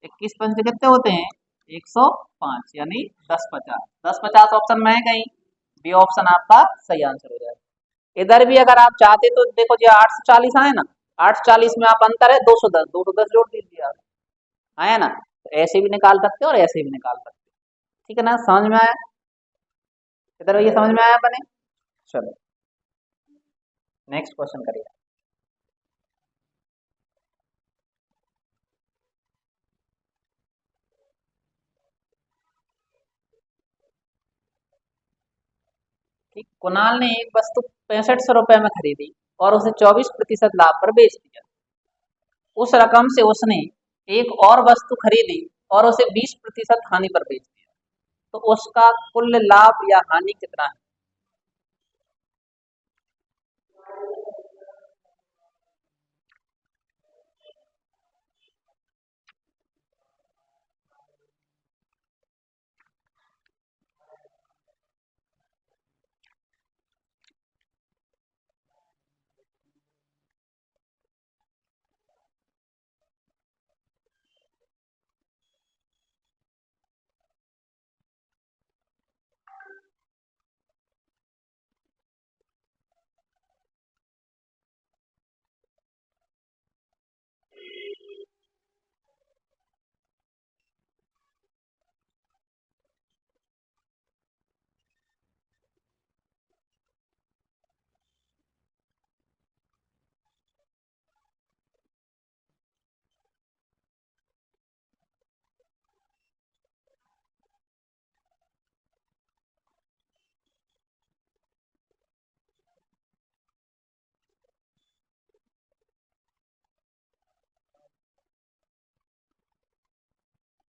21 पंच कितने होते हैं 105, यानी 1050। 1050 ऑप्शन में है कहीं? बी ऑप्शन आपका सही आंसर हो जाएगा। इधर भी अगर आप चाहते तो देखो जी 840 आए ना, 840 में आप अंतर है 210, 210 जोड़ दीजिए आप, आया ना। तो ऐसे भी निकाल सकते हो और ऐसे भी निकाल सकते हो। ठीक है ना, समझ में आया? इधर ये समझ में आया बने। चलो नेक्स्ट क्वेश्चन करिए। कि कुणाल ने एक वस्तु 6500 रुपए में खरीदी और उसे 24% लाभ पर बेच दिया। उस रकम से उसने एक और वस्तु खरीदी और उसे 20% हानि पर बेच दिया। तो उसका कुल लाभ या हानि कितना है?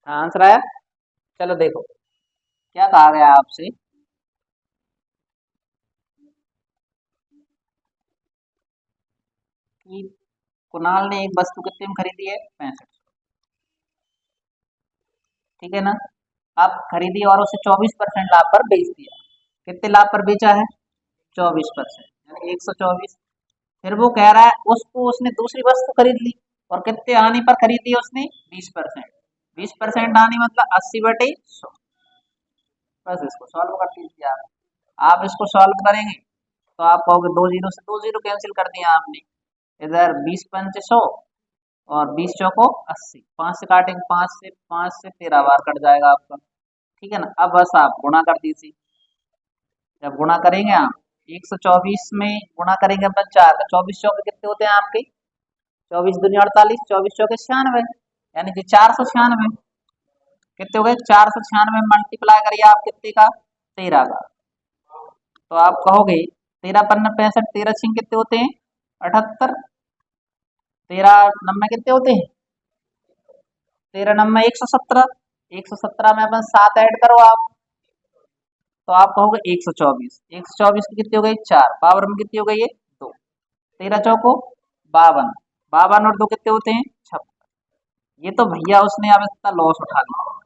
आंसर आया। चलो देखो क्या कहा गया आपसे कि कुणाल ने एक वस्तु कितने में खरीदी है, 65। ठीक है ना। आप खरीदी और उसे 24% लाभ पर बेच दिया। कितने लाभ पर बेचा है, 24%, यानी 124। फिर वो कह रहा है उसको उसने दूसरी वस्तु खरीद ली और कितने आने पर खरीदी है उसने, 20%। 20% आने मतलब 80/100। बस इसको सॉल्व कर दीजिए आप इसको सॉल्व करेंगे तो आप कहोगे दो जीरो से दो जीरो कैंसिल कर दिया आपने। इधर 20×5 = 100 और 20×4 = 80। 5 से काटेंगे, 5 से 13 बार कट जाएगा आपका। ठीक है ना। अब बस आप गुणा कर दीजिए। जब गुणा करेंगे आप 124 में गुणा करेंगे अपन 4 का, 24 चौके कितने होते हैं आपके, 24×2 = 48, 24 चौके 96, यानी कि 496। कितने हो गए, 496 मल्टीप्लाई करिए आप कितने का, 13 का। तो आप कहोगे 13×5 = 65, 13×6 कितने होते हैं, 78। 13×9 कितने होते हैं, 13×9 117। 117 में अपन 7 ऐड करो आप, तो आप कहोगे 124। 124 की कितनी हो गई, 4, पावर में कितनी हो गई है, 2। 13×4 = 52। 52 और 2 कितने होते हैं, 56। ये तो भैया उसने अब इतना लॉस उठा लिया।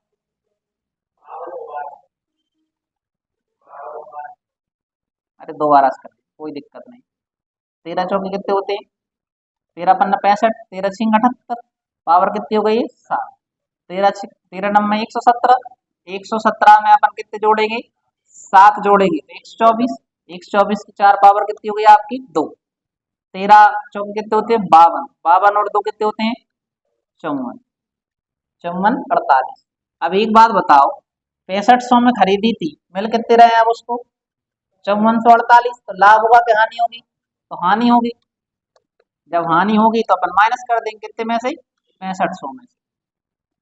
अरे दोबारा से कर, कोई दिक्कत नहीं। 13×4 कितने होते हैं, 13×5 = 65, 13×6 = 78, पावर कितनी हो गई है, 7। 13×9 = 117। 117 में अपन कितने जोड़ेंगे, 7 जोड़ेंगे तो 124। 124 की 4, पावर कितनी हो गई आपकी, 2। 13×4 कितने होते हैं, 52। 52 और 2 कितने होते हैं, 54। 54×48। अब एक बात बताओ, 6500 में खरीदी थी, मिल कितने रहे आप उसको, 5448। तो लाभ होगा कि हानि होगी, तो हानि होगी। जब हानि होगी तो अपन माइनस कर देंगे कितने में से, 6500 में से।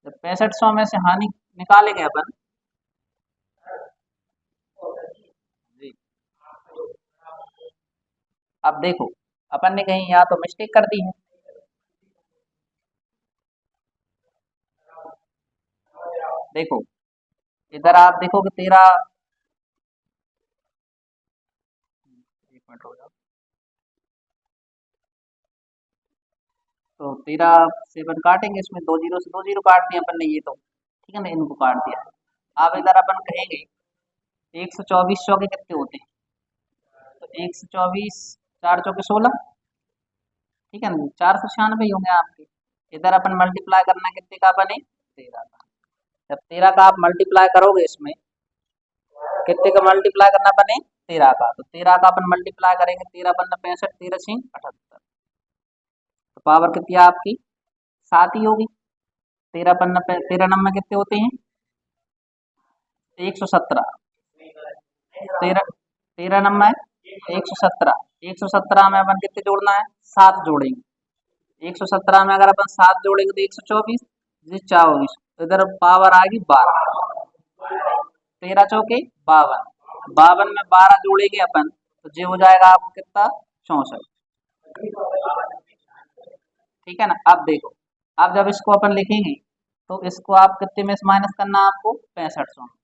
जब 6500 में से हानि निकालेंगे अपन, जी, अब देखो अपन ने कहीं यहाँ तो मिस्टेक कर दी है। देखो इधर आप देखो कि 13, 1 मिनट हो जाओ, तो 13 से अपन काटेंगे, इसमें दो जीरो से दो जीरो काट दिया अपन ने, ये तो ठीक है ना, इनको काट दिया। अब इधर अपन कहेंगे 124 चौके कितने होते हैं, तो 124, 4×4 = 16। ठीक है ना, 496 ही होंगे आपके। इधर अपन मल्टीप्लाई करना कितने का बने, 13 का। जब 13 का आप मल्टीप्लाई करोगे इसमें, कितने का मल्टीप्लाई करना बने, 13 का, तो 13 का अपन मल्टीप्लाई करेंगे, 13×5 = 65, 13×6 = 78। तो पावर कितनी है आपकी, 7 ही होगी। 13×9 कितने होते हैं, 117। 13 13×9 117। 117 में अपन कितने जोड़ना है, 7 जोड़ेंगे। 117 में अगर अपन 7 जोड़ेंगे तो 124, 24, तो इधर पावर आएगी 12। 13×4 = 52। 52 में 12 जोड़ेंगे अपन तो ये हो जाएगा आपको कितना, 64। ठीक है ना। अब देखो, अब जब इसको अपन लिखेंगे तो इसको आप कितने में से माइनस करना है आपको, 6500 में।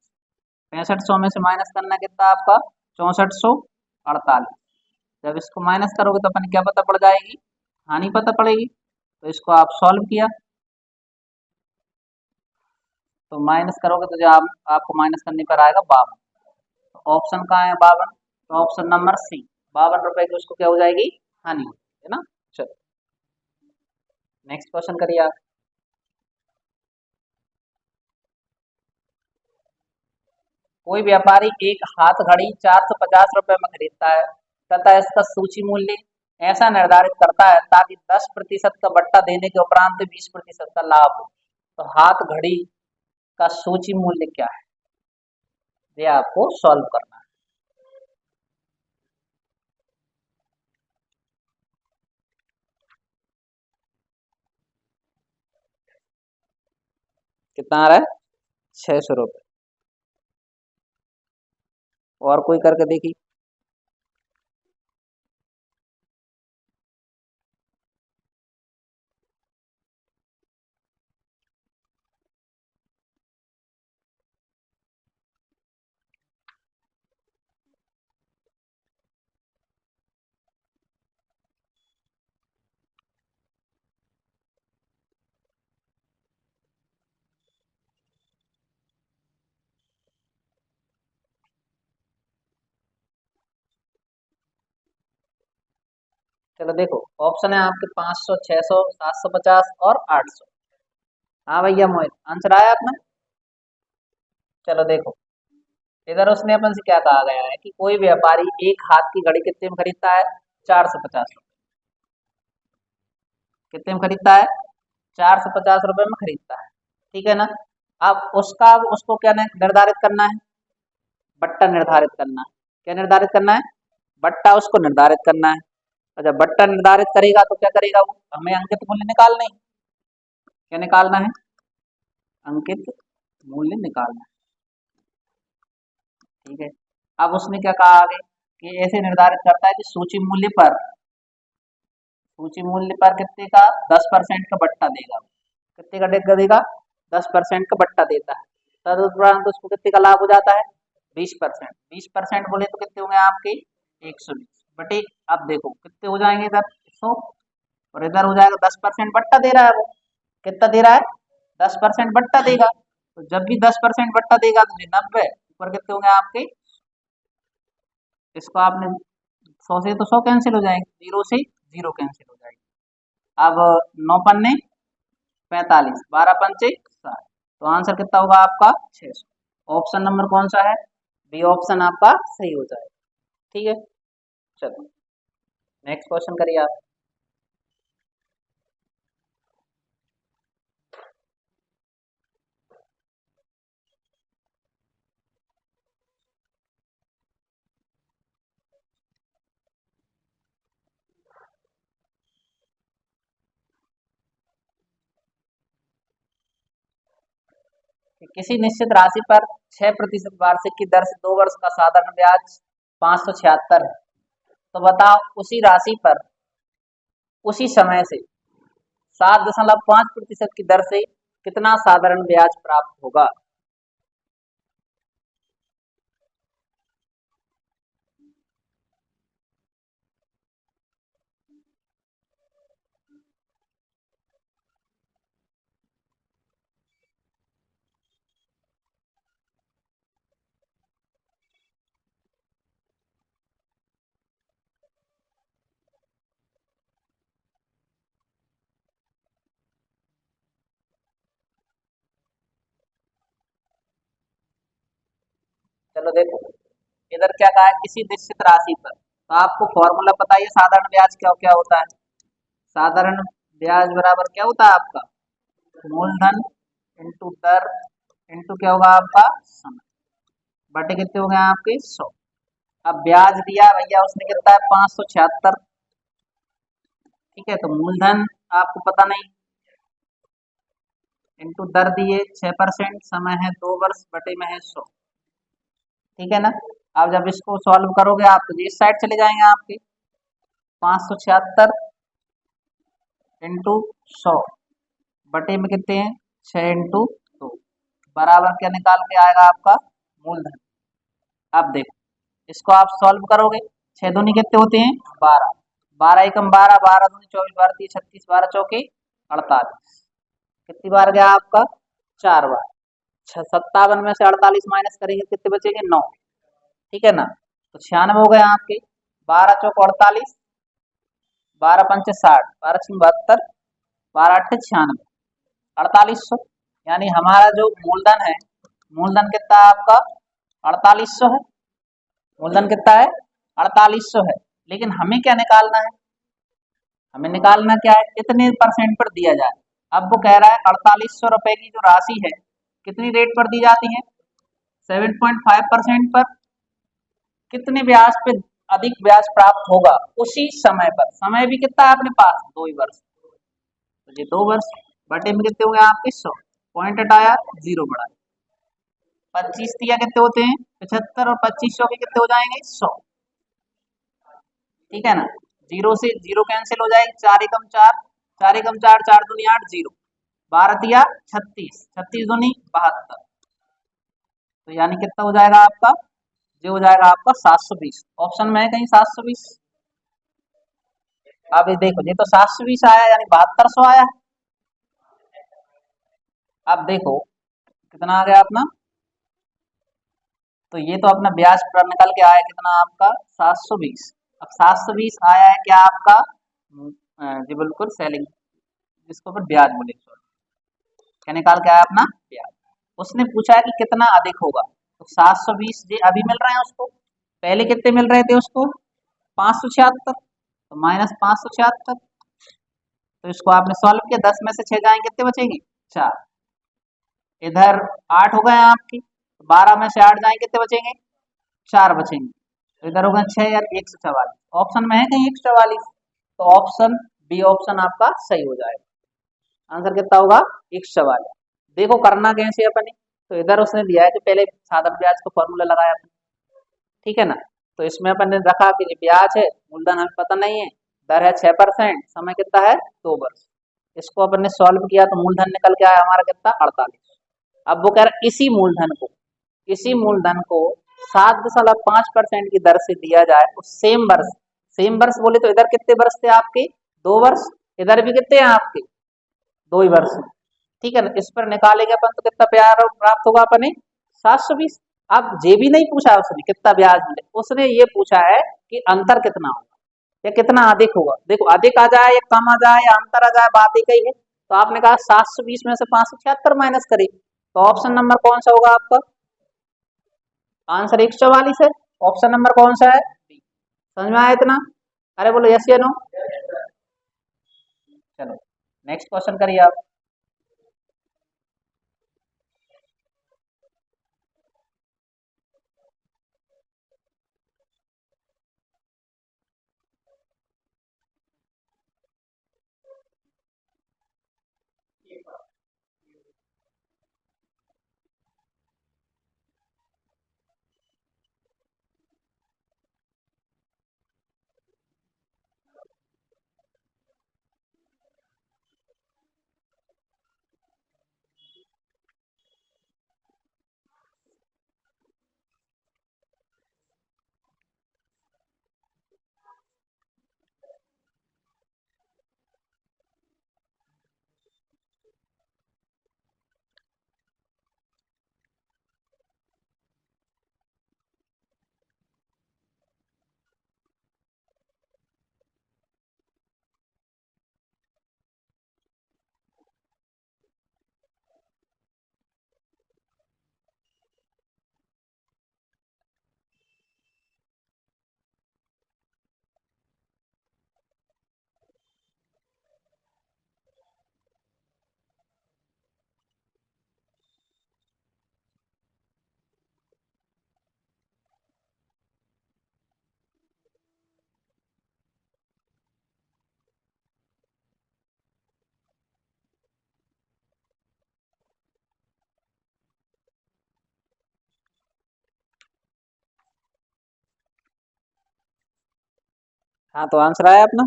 6500 में से माइनस करना कितना आपका, 6448। जब इसको माइनस करोगे तो अपन क्या पता पड़ जाएगी, हानि पता पड़ेगी। तो इसको आप सॉल्व किया तो माइनस करोगे तो जो आपको माइनस करने पर आएगा 52। तो ऑप्शन कहाँ है, 52, तो ऑप्शन नंबर सी, 52 रुपए की उसको क्या हो जाएगी, हानि हो जाएगी, है ना। चलो नेक्स्ट क्वेश्चन करिए आप। कोई व्यापारी एक हाथ घड़ी 450 रुपए में खरीदता है तथा इसका सूची मूल्य ऐसा निर्धारित करता है ताकि 10% का बट्टा देने के उपरांत 20% का लाभ हो, तो हाथ घड़ी का सूची मूल्य क्या है, ये आपको सॉल्व करना है। कितना आ रहा है, 600 रुपये। और कोई करके देखी, चलो देखो, ऑप्शन है आपके 500, 600, 750 और 800। हाँ भैया मोहित, आंसर आया अपना। चलो देखो, इधर उसने अपन से क्या कहा गया है कि कोई व्यापारी एक हाथ की घड़ी कितने में खरीदता है? 450 रुपए। कितने में खरीदता है? 450 रुपए में खरीदता है। ठीक है ना। अब उसका उसको क्या निर्धारित करना है? बट्टा निर्धारित करना है। क्या निर्धारित करना है? बट्टा उसको निर्धारित करना है। और जब बट्टा निर्धारित करेगा तो क्या करेगा वो? हमें अंकित मूल्य निकालना है। क्या निकालना है? अंकित मूल्य निकालना है। ठीक है। अब उसने क्या कहा आगे कि ऐसे निर्धारित करता है कि सूची मूल्य पर कितने का 10% का बट्टा देगा। कितने का डेगा देगा? 10% का बट्टा देता है। तदुपरांत उसको कितने का लाभ हो जाता है? 20%। 20% बोले तो कितने होंगे आपके? 120 बटे। अब देखो कितने हो जाएंगे इधर? 100। और इधर हो जाएगा 10% बट्टा दे रहा है वो। कितना दे रहा है? 10% बट्टा देगा। तो जब भी 10% बट्टा देगा तो 90 ऊपर कितने होंगे आपके? इसको आपने 100 से तो 100 कैंसिल हो जाएंगे, 0 से 0 कैंसिल हो जाएगी। अब 9 पन्ने 45, 12 पंचे 60। तो आंसर कितना होगा आपका? 600। ऑप्शन नंबर कौन सा है? बी ऑप्शन आपका सही हो जाएगा। ठीक है। चलो नेक्स्ट क्वेश्चन करिए आप। कि किसी निश्चित राशि पर 6% वार्षिक की दर से 2 वर्ष का साधारण ब्याज 576 है। तो बताओ उसी राशि पर उसी समय से 7.5% की दर से कितना साधारण ब्याज प्राप्त होगा? चलो देखो, इधर क्या कहा है? किसी निश्चित राशि पर। तो आपको फॉर्मूला पता है साधारण ब्याज क्या क्या होता है? साधारण ब्याज बराबर क्या होता है आपका? मूलधन इंटू दर इंटू क्या होगा आपका? समय। बटे कितने हो गए आपके? 100। अब ब्याज दिया भैया उसने कितना है? 576। ठीक है। तो मूलधन आपको पता नहीं, इंटू दर दिए 6%, समय है 2 वर्ष, बटे में है 100। ठीक है ना। अब जब इसको सॉल्व करोगे आप तो इस साइड चले जाएंगे आपके। 576 इंटू 100 बटे में कितने हैं? 6 इंटू 2 बराबर क्या निकाल के आएगा आपका? मूलधन। अब देखो इसको आप सॉल्व करोगे। 6 दूनी कितने होते हैं? 12। 12 एकम 12, 12 दूनी 24, 12 तीन 36, 12 चौके 48। कितनी बार गया आपका? 4 बार। 57 में से 48 माइनस करेंगे कितने बचेंगे? 9। ठीक है ना। तो 96 हो गए आपके। 12 चौक 48, 12 पंचे 60, 12 6 72, 12 8 96, 4800। यानी हमारा जो मूलधन है, मूलधन कितना है आपका? 4800 है। मूलधन कितना है? 4800 है। लेकिन हमें क्या निकालना है? हमें निकालना क्या है? कितने परसेंट पर दिया जाए। अब वो कह रहा है 4800 रुपए की जो राशि है कितनी रेट पर दी जाती है? 7.5% पर। कितने ब्याज पे अधिक ब्याज प्राप्त होगा उसी समय पर? समय भी कितना है अपने पास? 2 ही वर्ष। तो ये 2 वर्ष बटे में कितने होंगे आपके? 100। पॉइंट हटाया, जीरो बढ़ाया। 25 दिया कितने होते हैं? 75। और 2500 के कितने हो जाएंगे? 100। ठीक है ना। जीरो से जीरो कैंसिल हो जाएगी। 4 एकम 4, 4 एकम 4, 4 दूनी 8, जीरो। 12 दिया 36, 36 दूनी 72। तो यानी कितना हो जाएगा आपका? जो हो जाएगा आपका 720। ऑप्शन में है कहीं 720? अब ये देखो, ये तो 720 आया यानी 7200 आया। अब देखो कितना आ गया अपना? तो ये तो अपना ब्याज पर निकल के आया कितना आपका? 720। अब 720 आया है क्या आपका? जी बिल्कुल, सेलिंग, जिसको फिर ब्याज बोले, क्या निकाल के आया अपना ब्याज। उसने पूछा है कि कितना अधिक होगा, तो 720 जी अभी मिल रहे हैं उसको, पहले कितने मिल रहे थे उसको, 576, तो माइनस 576, तो इसको आपने सॉल्व किया, 10 में से 6 जाएंगे कितने बचेंगे, 4। इधर 8 हो गए आपके, 12 में से 8 जाएंगे कितने बचेंगे, 4 बचेंगे, तो इधर हो गए 6 यार 144, ऑप्शन में है कहीं 144, तो ऑप्शन बी ऑप्शन आपका सही हो जाएगा। आंसर कितना होगा, 144। देखो करना कैसे अपने, तो इधर उसने दिया है कि पहले साधारण ब्याज का फॉर्मूला लगाया अपने, ठीक है ना, तो इसमें अपन ने रखा कि ये ब्याज है, मूलधन हमें पता नहीं है, दर है 6%, समय कितना है 2 वर्ष, इसको अपन ने सॉल्व किया तो मूलधन निकल के आया हमारा कितना 48। अब वो कह रहा है इसी मूलधन को 7.5% की दर से दिया जाए उस सेम वर्ष बोले तो इधर कितने वर्ष थे आपके, 2 वर्ष, इधर भी कितने हैं आपके, 2 ही वर्ष, ठीक है ना, इस पर निकालेंगे अपन तो कितना प्यार प्राप्त होगा अपने 720। अब ये भी नहीं पूछा उसने कितना ब्याज मिले, उसने ये पूछा है कि अंतर कितना होगा या कितना अधिक होगा। देखो अधिक आ जाए या कम आ जाए या अंतर आ जाए, बात एक ही है, तो आपने कहा 720 में से 576 माइनस करें, तो ऑप्शन नंबर कौन सा होगा आपका, आंसर 144 है, ऑप्शन नंबर कौन सा है, समझ में आया इतना, अरे बोलो यस या नो। चलो नेक्स्ट क्वेश्चन करिए आप। हाँ तो आंसर आया अपना,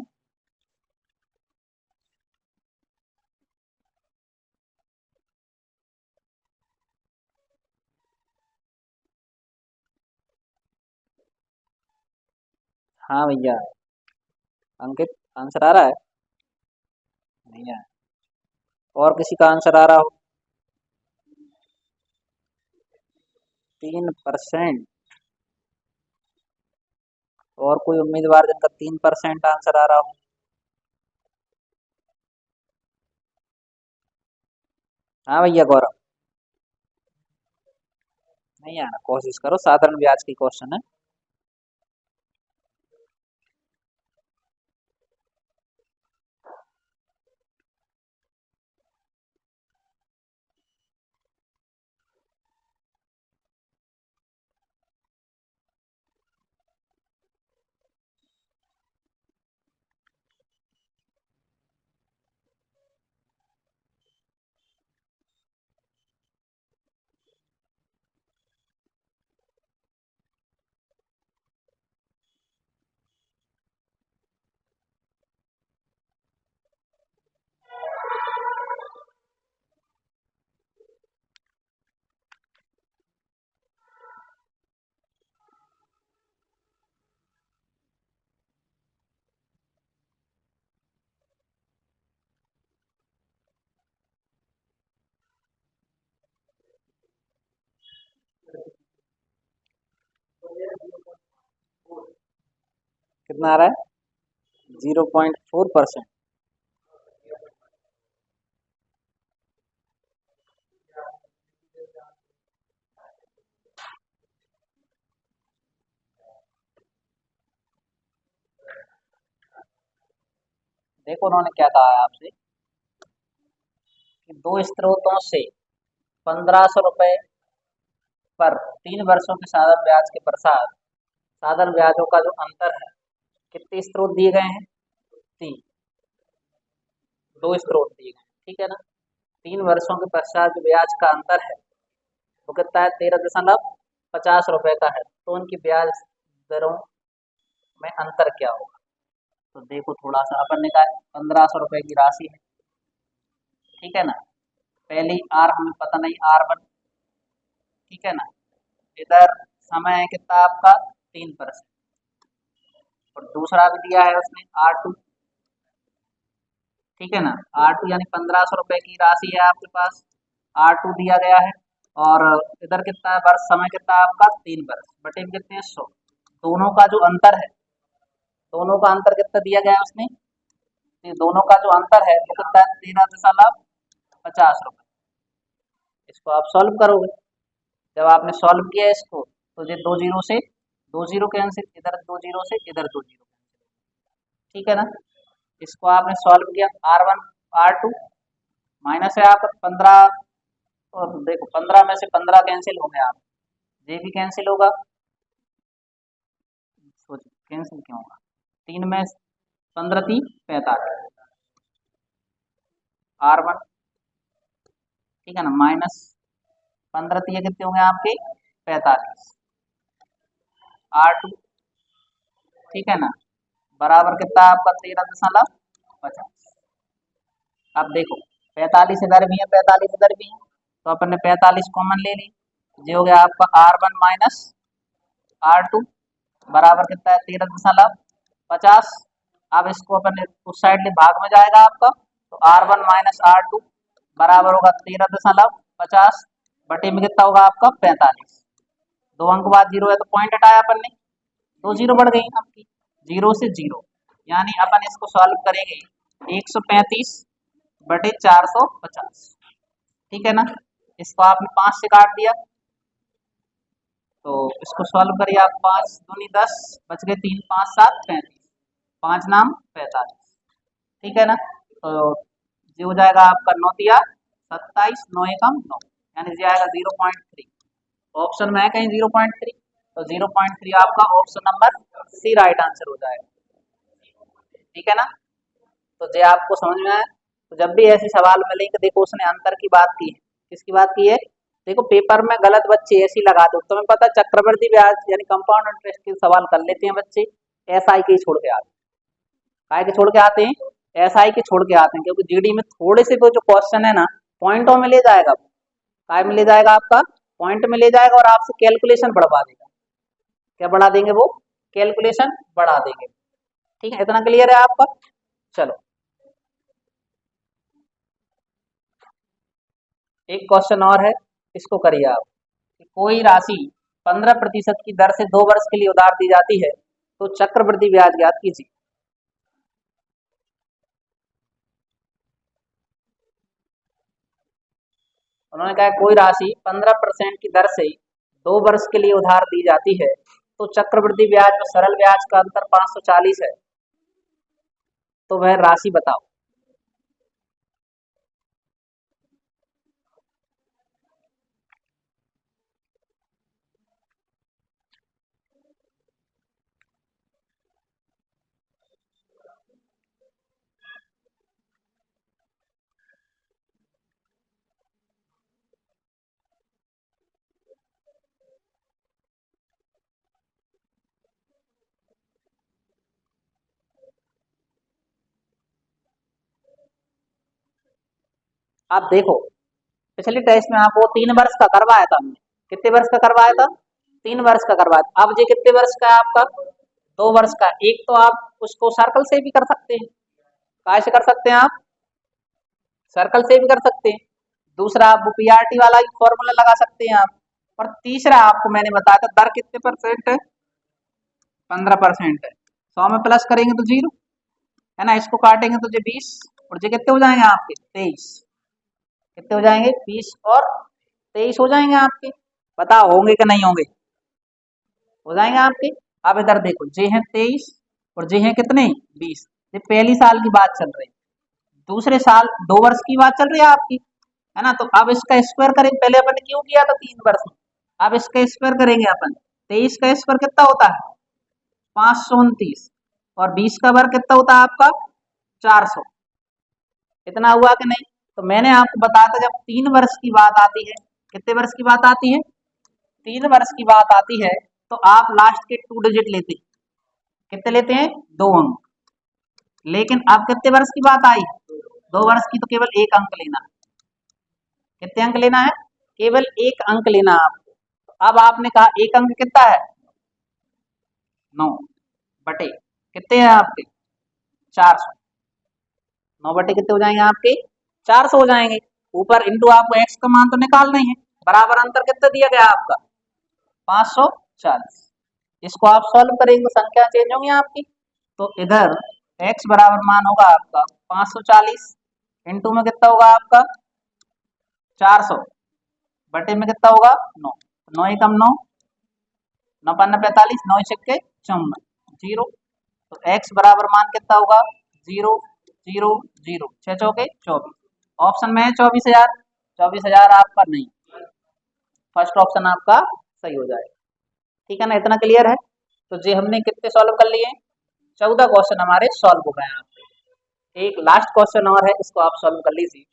हाँ भैया, अंकित आंसर आ रहा है, नहीं आया, और किसी का आंसर आ रहा हो, 3%, और कोई उम्मीदवार जिनका 3% आंसर आ रहा हो, हाँ भैया गौरव, नहीं आना, कोशिश करो, साधारण ब्याज की क्वेश्चन है। कितना आ रहा है, 0.4%। देखो उन्होंने क्या कहा है आपसे कि दो स्रोतों से 1500 रुपये पर 3 वर्षों के साधारण ब्याज के पश्चात साधारण ब्याजों का जो अंतर है, कितने स्रोत दिए गए हैं? 3। दो स्रोत दिए गए हैं, ठीक है ना। 3 वर्षों के पश्चात जो ब्याज का अंतर है वो कितना है? 13.50 रुपये का है। तो उनकी ब्याज दरों में अंतर क्या होगा? तो देखो थोड़ा सा अपन ने कहा 1500 रुपये की राशि है, ठीक है ना। पहली आर हमें पता नहीं, R1, ठीक है ना। इधर समय है कितना आपका? 3%। और दूसरा भी दिया है उसने R2, ठीक है ना। R2 यानी 1500 रुपये की राशि है आपके पास, R2 दिया गया है। और इधर कितना है वर्ष, समय कितना है आपका? 3 वर्ष, बटे में कितने हैं? 100। दोनों का जो अंतर है, दोनों का अंतर कितना दिया गया है उसने? ये दोनों का जो अंतर है वो कितना है? 13.50 रुपये। इसको आप सॉल्व करोगे। जब आपने सॉल्व किया इसको तो ये दो जीरो से दो जीरो कैंसिल, इधर दो जीरो से इधर दो जीरो, ठीक है ना। इसको आपने सॉल्व किया, R1 R2 माइनस है आपका 15, और देखो 15 में से 15 कैंसिल हो गया, आप ये भी कैंसिल होगा। सोचो कैंसिल क्यों होगा? 3 में 15 3 45, R1, ठीक है ना, माइनस 15 3 कितने होंगे आपके? 45, R2, ठीक है ना, बराबर कितना आपका? 13.50। अब देखो 45 इधर भी है, 45 इधर भी है, तो अपन ने 45 कॉमन ले ली। ये हो गया आपका R1 माइनस R2 बराबर कितना है? 13.50। अब इसको अपन उस साइड ले भाग में जाएगा आपका, तो R1 माइनस R2 बराबर होगा 13.50, बटे में कितना होगा आपका? 45। दो अंक बाद जीरो है तो पॉइंट हटाया अपन ने, दो जीरो बढ़ गई आपकी, जीरो से जीरो, यानी अपन इसको सॉल्व करेंगे 135 बटे 450, ठीक है ना। इसको आपने 5 से काट दिया, तो इसको सॉल्व करिए आप। 5 दूनी 10, बच गए 3, 5 7 35, 5 नाम 45, ठीक है ना। तो ये हो जाएगा आपका 9 तिया 27, 9 एकम 9, यानी ये आएगा 0.3। ऑप्शन में है कहीं 0.3, तो 0.3 आपका option number C right answer हो जाएगा, ठीक है ना। तो ये आपको समझ में आया। तो जब भी ऐसे सवाल मिलेंगे, देखो उसने अंतर की बात की है, किसकी बात की है? देखो पेपर में गलत बच्चे ऐसी लगा दो, तुम्हें पता चक्रवृद्धि ब्याज यानी कंपाउंड इंटरेस्ट के सवाल कर लेते हैं बच्चे, एसआई के छोड़ के आते हैं। काय के छोड़ के आते हैं? एसआई के छोड़ के आते हैं, क्योंकि जीडी में थोड़े से वो जो क्वेश्चन है ना, पॉइंटों में ले जाएगा, काय में ले जाएगा आपका? पॉइंट में ले जाएगा, और आपसे कैलकुलेशन बढ़वा देगा। क्या बढ़ा देंगे वो? कैलकुलेशन बढ़ा देंगे, ठीक है। इतना क्लियर है आपका? चलो एक क्वेश्चन और है, इसको करिए आप। कोई राशि 15% की दर से 2 वर्ष के लिए उधार दी जाती है, तो चक्रवृद्धि ब्याज ज्ञात कीजिए। उन्होंने कहा कोई राशि 15% की दर से 2 वर्ष के लिए उधार दी जाती है, तो चक्रवृद्धि ब्याज में सरल ब्याज का अंतर 540 है, तो वह राशि बताओ। आप देखो पिछले टेस्ट में आप वो 3 वर्ष का करवाया था हमने, कितने वर्ष का करवाया था? 3 वर्ष का करवाया था। अब ये कितने वर्ष का है आपका? 2 वर्ष का। एक तो आप उसको सर्कल से भी कर सकते हैं, काय से कर सकते हैं आप? सर्कल से भी कर सकते हैं। दूसरा आप वो पीआरटी वाला ही फॉर्मूला लगा सकते हैं आप। और तीसरा आपको मैंने बताया था दर कितने परसेंट है? 15% है। 100 में प्लस करेंगे तो जीरो, है ना। इसको काटेंगे तो ये 20 और ये कितने हो जाएंगे आपके 23। कितने हो जाएंगे 20 और 23 हो जाएंगे आपके। बताओ होंगे कि नहीं होंगे? हो जाएंगे आपके। अब इधर देखो जे है 23 और जे है कितने 20। ये पहली साल की बात चल रही है, दूसरे साल 2 वर्ष की बात चल रही है आपकी, है ना। तो अब इसका स्क्वायर करेंगे, पहले अपन ने क्यों किया था 3 वर्ष में, अब इसका स्क्वायर करेंगे अपन। 23 का स्क्वायर कितना होता है 529 और 20 का वर्ग कितना होता है आपका 400। इतना हुआ कि नहीं? तो मैंने आपको बताया था जब 3 वर्ष की बात आती है, कितने वर्ष की बात आती है 3 वर्ष की बात आती है, तो आप लास्ट के 2 डिजिट लेते हैं। कितने लेते हैं 2 अंक। लेकिन अब कितने वर्ष की बात आई 2 वर्ष की, तो केवल 1 अंक लेना। कितने अंक लेना है केवल 1 अंक लेना है आपको। तो अब आपने कहा 1 अंक कितना है 9 बटे कितने हैं आपके 400। 9 बटे कितने हो जाएंगे आपके 400 हो जाएंगे। ऊपर इंटू आपको एक्स का मान तो निकालना ही है। बराबर अंतर कितना दिया गया आपका 540। इसको आप सॉल्व करेंगे तो संख्या चेंज होंगी आपकी। तो इधर x बराबर मान होगा आपका 540 इंटू में कितना होगा आपका 400 बटे में कितना होगा 9। 9 एकम 9, 9 पन्ना 45, 9 छक्के 54, जीरो। तो x बराबर मान कितना होगा 0 0 0, 6 चौके 24। ऑप्शन में है 24,000। 24,000 आपका नहीं, फर्स्ट ऑप्शन आपका सही हो जाएगा। ठीक है ना, इतना क्लियर है। तो जी हमने कितने सॉल्व कर लिए 14 क्वेश्चन हमारे सॉल्व हो गए आपके। एक लास्ट क्वेश्चन और है, इसको आप सॉल्व कर लीजिए।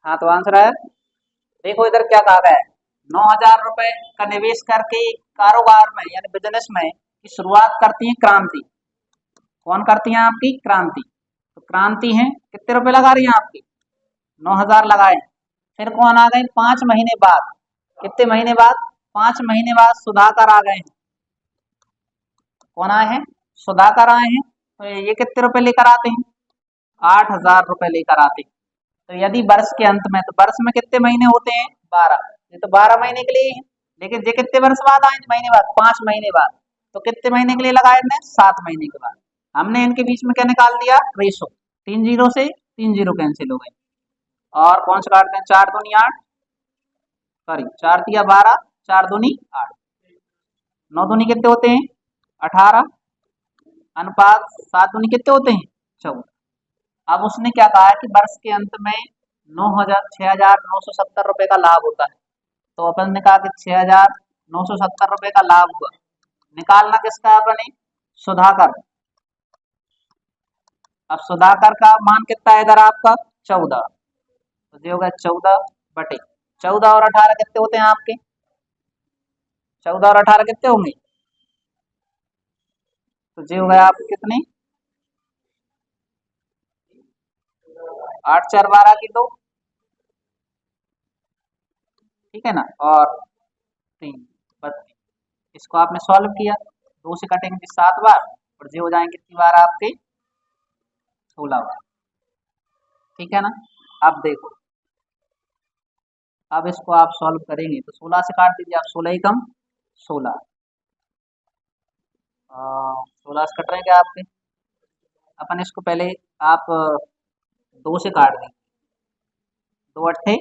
हाँ तो आंसर है, देखो इधर क्या कहा गया है 9,000 रुपए का निवेश करके कारोबार में यानी बिजनेस में की शुरुआत करती है क्रांति। कौन करती है आपकी क्रांति। तो क्रांति है कितने रुपए लगा रही है आपकी 9,000 लगाए। फिर कौन आ गए 5 महीने बाद, कितने महीने बाद 5 महीने बाद सुधाकर आ गए हैं। कौन आए हैं सुधाकर आए हैं। तो ये कितने रुपए लेकर आते हैं 8,000 रुपए लेकर आते हैं। तो यदि वर्ष के अंत में, तो वर्ष में कितने महीने होते हैं 12, ये तो 12 महीने के लिए है। लेकिन ये कितने वर्ष बाद आए महीने बाद 5 महीने बाद, तो कितने महीने के लिए लगाए ने 7 महीने के बाद। हमने इनके बीच में क्या निकाल दिया रेशो, 3 जीरो से 3 जीरो कैंसिल हो गए और कौन सा काटते हैं 4 दूनी 8, सॉरी 4 तिया 12, 4 दूनी 8, 9 दूनी कितने होते हैं 18, अनुपात 7 दूनी कितने होते हैं 14। अब उसने क्या कहा है कि वर्ष के अंत में 6,970 रुपए का लाभ होता है। तो अपन ने कहा कि 6,970 रुपए का लाभ हुआ। निकालना किसका है अपने सुधाकर। अब सुधाकर का मान कितना है इधर आपका 14, तो ये होगा 14 बटे 14 और 18 कितने होते हैं आपके 14 और 18 कितने होंगे, तो ये हो गया आपके कितने 8 4 12 की 2, ठीक है ना, और 3 32। इसको आपने सॉल्व किया, 2 से कटेंगे 7 बार और ये हो जाएंगे कितनी बार आपके 16 बार। ठीक है ना। अब देखो, अब इसको आप सॉल्व करेंगे तो 16 से काट दीजिए आप, 16 ही कम 16, 16 से कट रहे हैं क्या आपके। अपन इसको पहले आप 2 से काट दें, 2 अट्ठे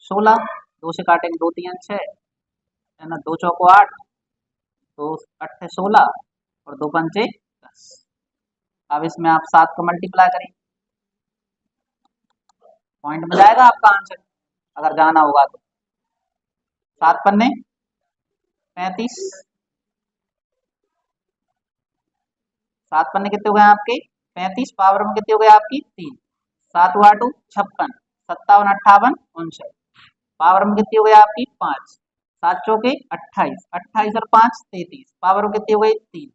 16, 2 से काटेंगे 2 3 6, है ना, 2 चौको 8, 2 अट्ठे 16 और 2 पंचे 10। अब इसमें आप 7 को मल्टीप्लाई करें, पॉइंट में जाएगा आपका आंसर अगर जाना होगा तो। 7 पन्ने 35, 7 पन्ने कितने हो गए आपके 35, पावर में कितने हो गए आपकी 3, 7 हुआ 2 56, 57 58 59, पावर में कितनी हो गई आपकी 5, 7 चौके 28, 28 और 5 33, पावर में कितनी हो गई 3,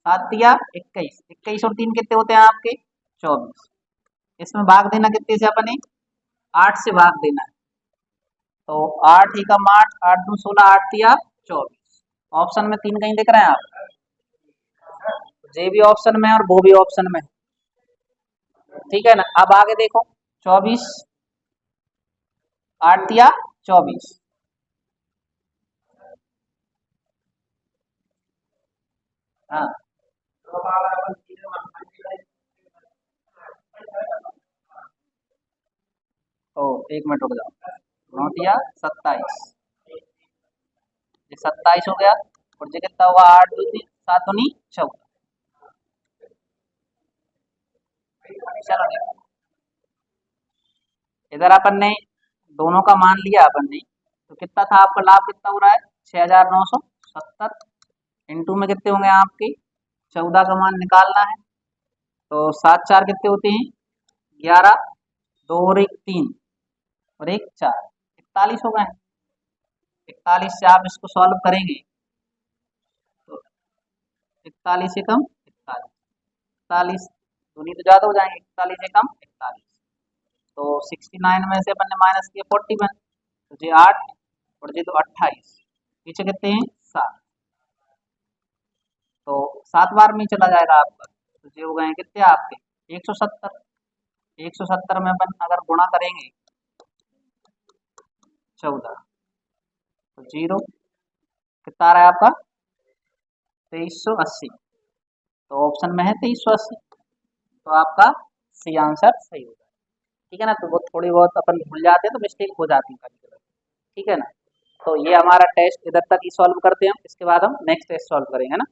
7 दिया 21, 21 और 3 कितने होते हैं आपके 24। इसमें भाग देना कितने से अपने 8 से भाग देना है, तो 8 एकम 8, 8 दूनी 16, 8 दिया 24। ऑप्शन में 3 कहीं दिख रहे हैं आप, जे भी ऑप्शन में और वो भी ऑप्शन में, ठीक है ना। अब आगे देखो 24, 8 दिया 24, हाँ तो 1 मिनट रुक जाओ, 9 दिया 27, ये 27 हो गया, और ये कितना होगा 8 दूनी 7 दूनी 14। चलो देखो, इधर अपन ने दोनों का मान लिया अपन ने, तो कितना था आपका लाभ, कितना हो रहा है 6970, इंटू में कितने होंगे आपके 14 का मान निकालना है, तो 7 4 कितने होते हैं 11, 2 और 1 3 और 1 4, 41 हो गए। 41 से आप इसको सॉल्व करेंगे तो 41 से कम 41, 41 दूनी तो ज्यादा हो जाएंगे, 41 से कम 41, तो 69 में से अपन ने माइनस किया 41, तो ये 8 और ये तो 28, पीछे कितने हैं 7, तो 7 बार में ही चला जाएगा आपका, तो ये हो गए हैं कितने आपके 170, 170 में अपन अगर गुणा करेंगे 14, तो जीरो कितना आ रहा है आपका 2380, तो ऑप्शन में है 2380, तो आपका सी आंसर सही होगा, ठीक है ना। तो वो थोड़ी बहुत अपन भूल जाते हैं तो मिस्टेक हो जाती है कभी कभी, ठीक है ना। तो ये हमारा टेस्ट इधर तक ही सॉल्व करते हैं, इसके बाद हम नेक्स्ट टेस्ट सॉल्व करेंगे ना।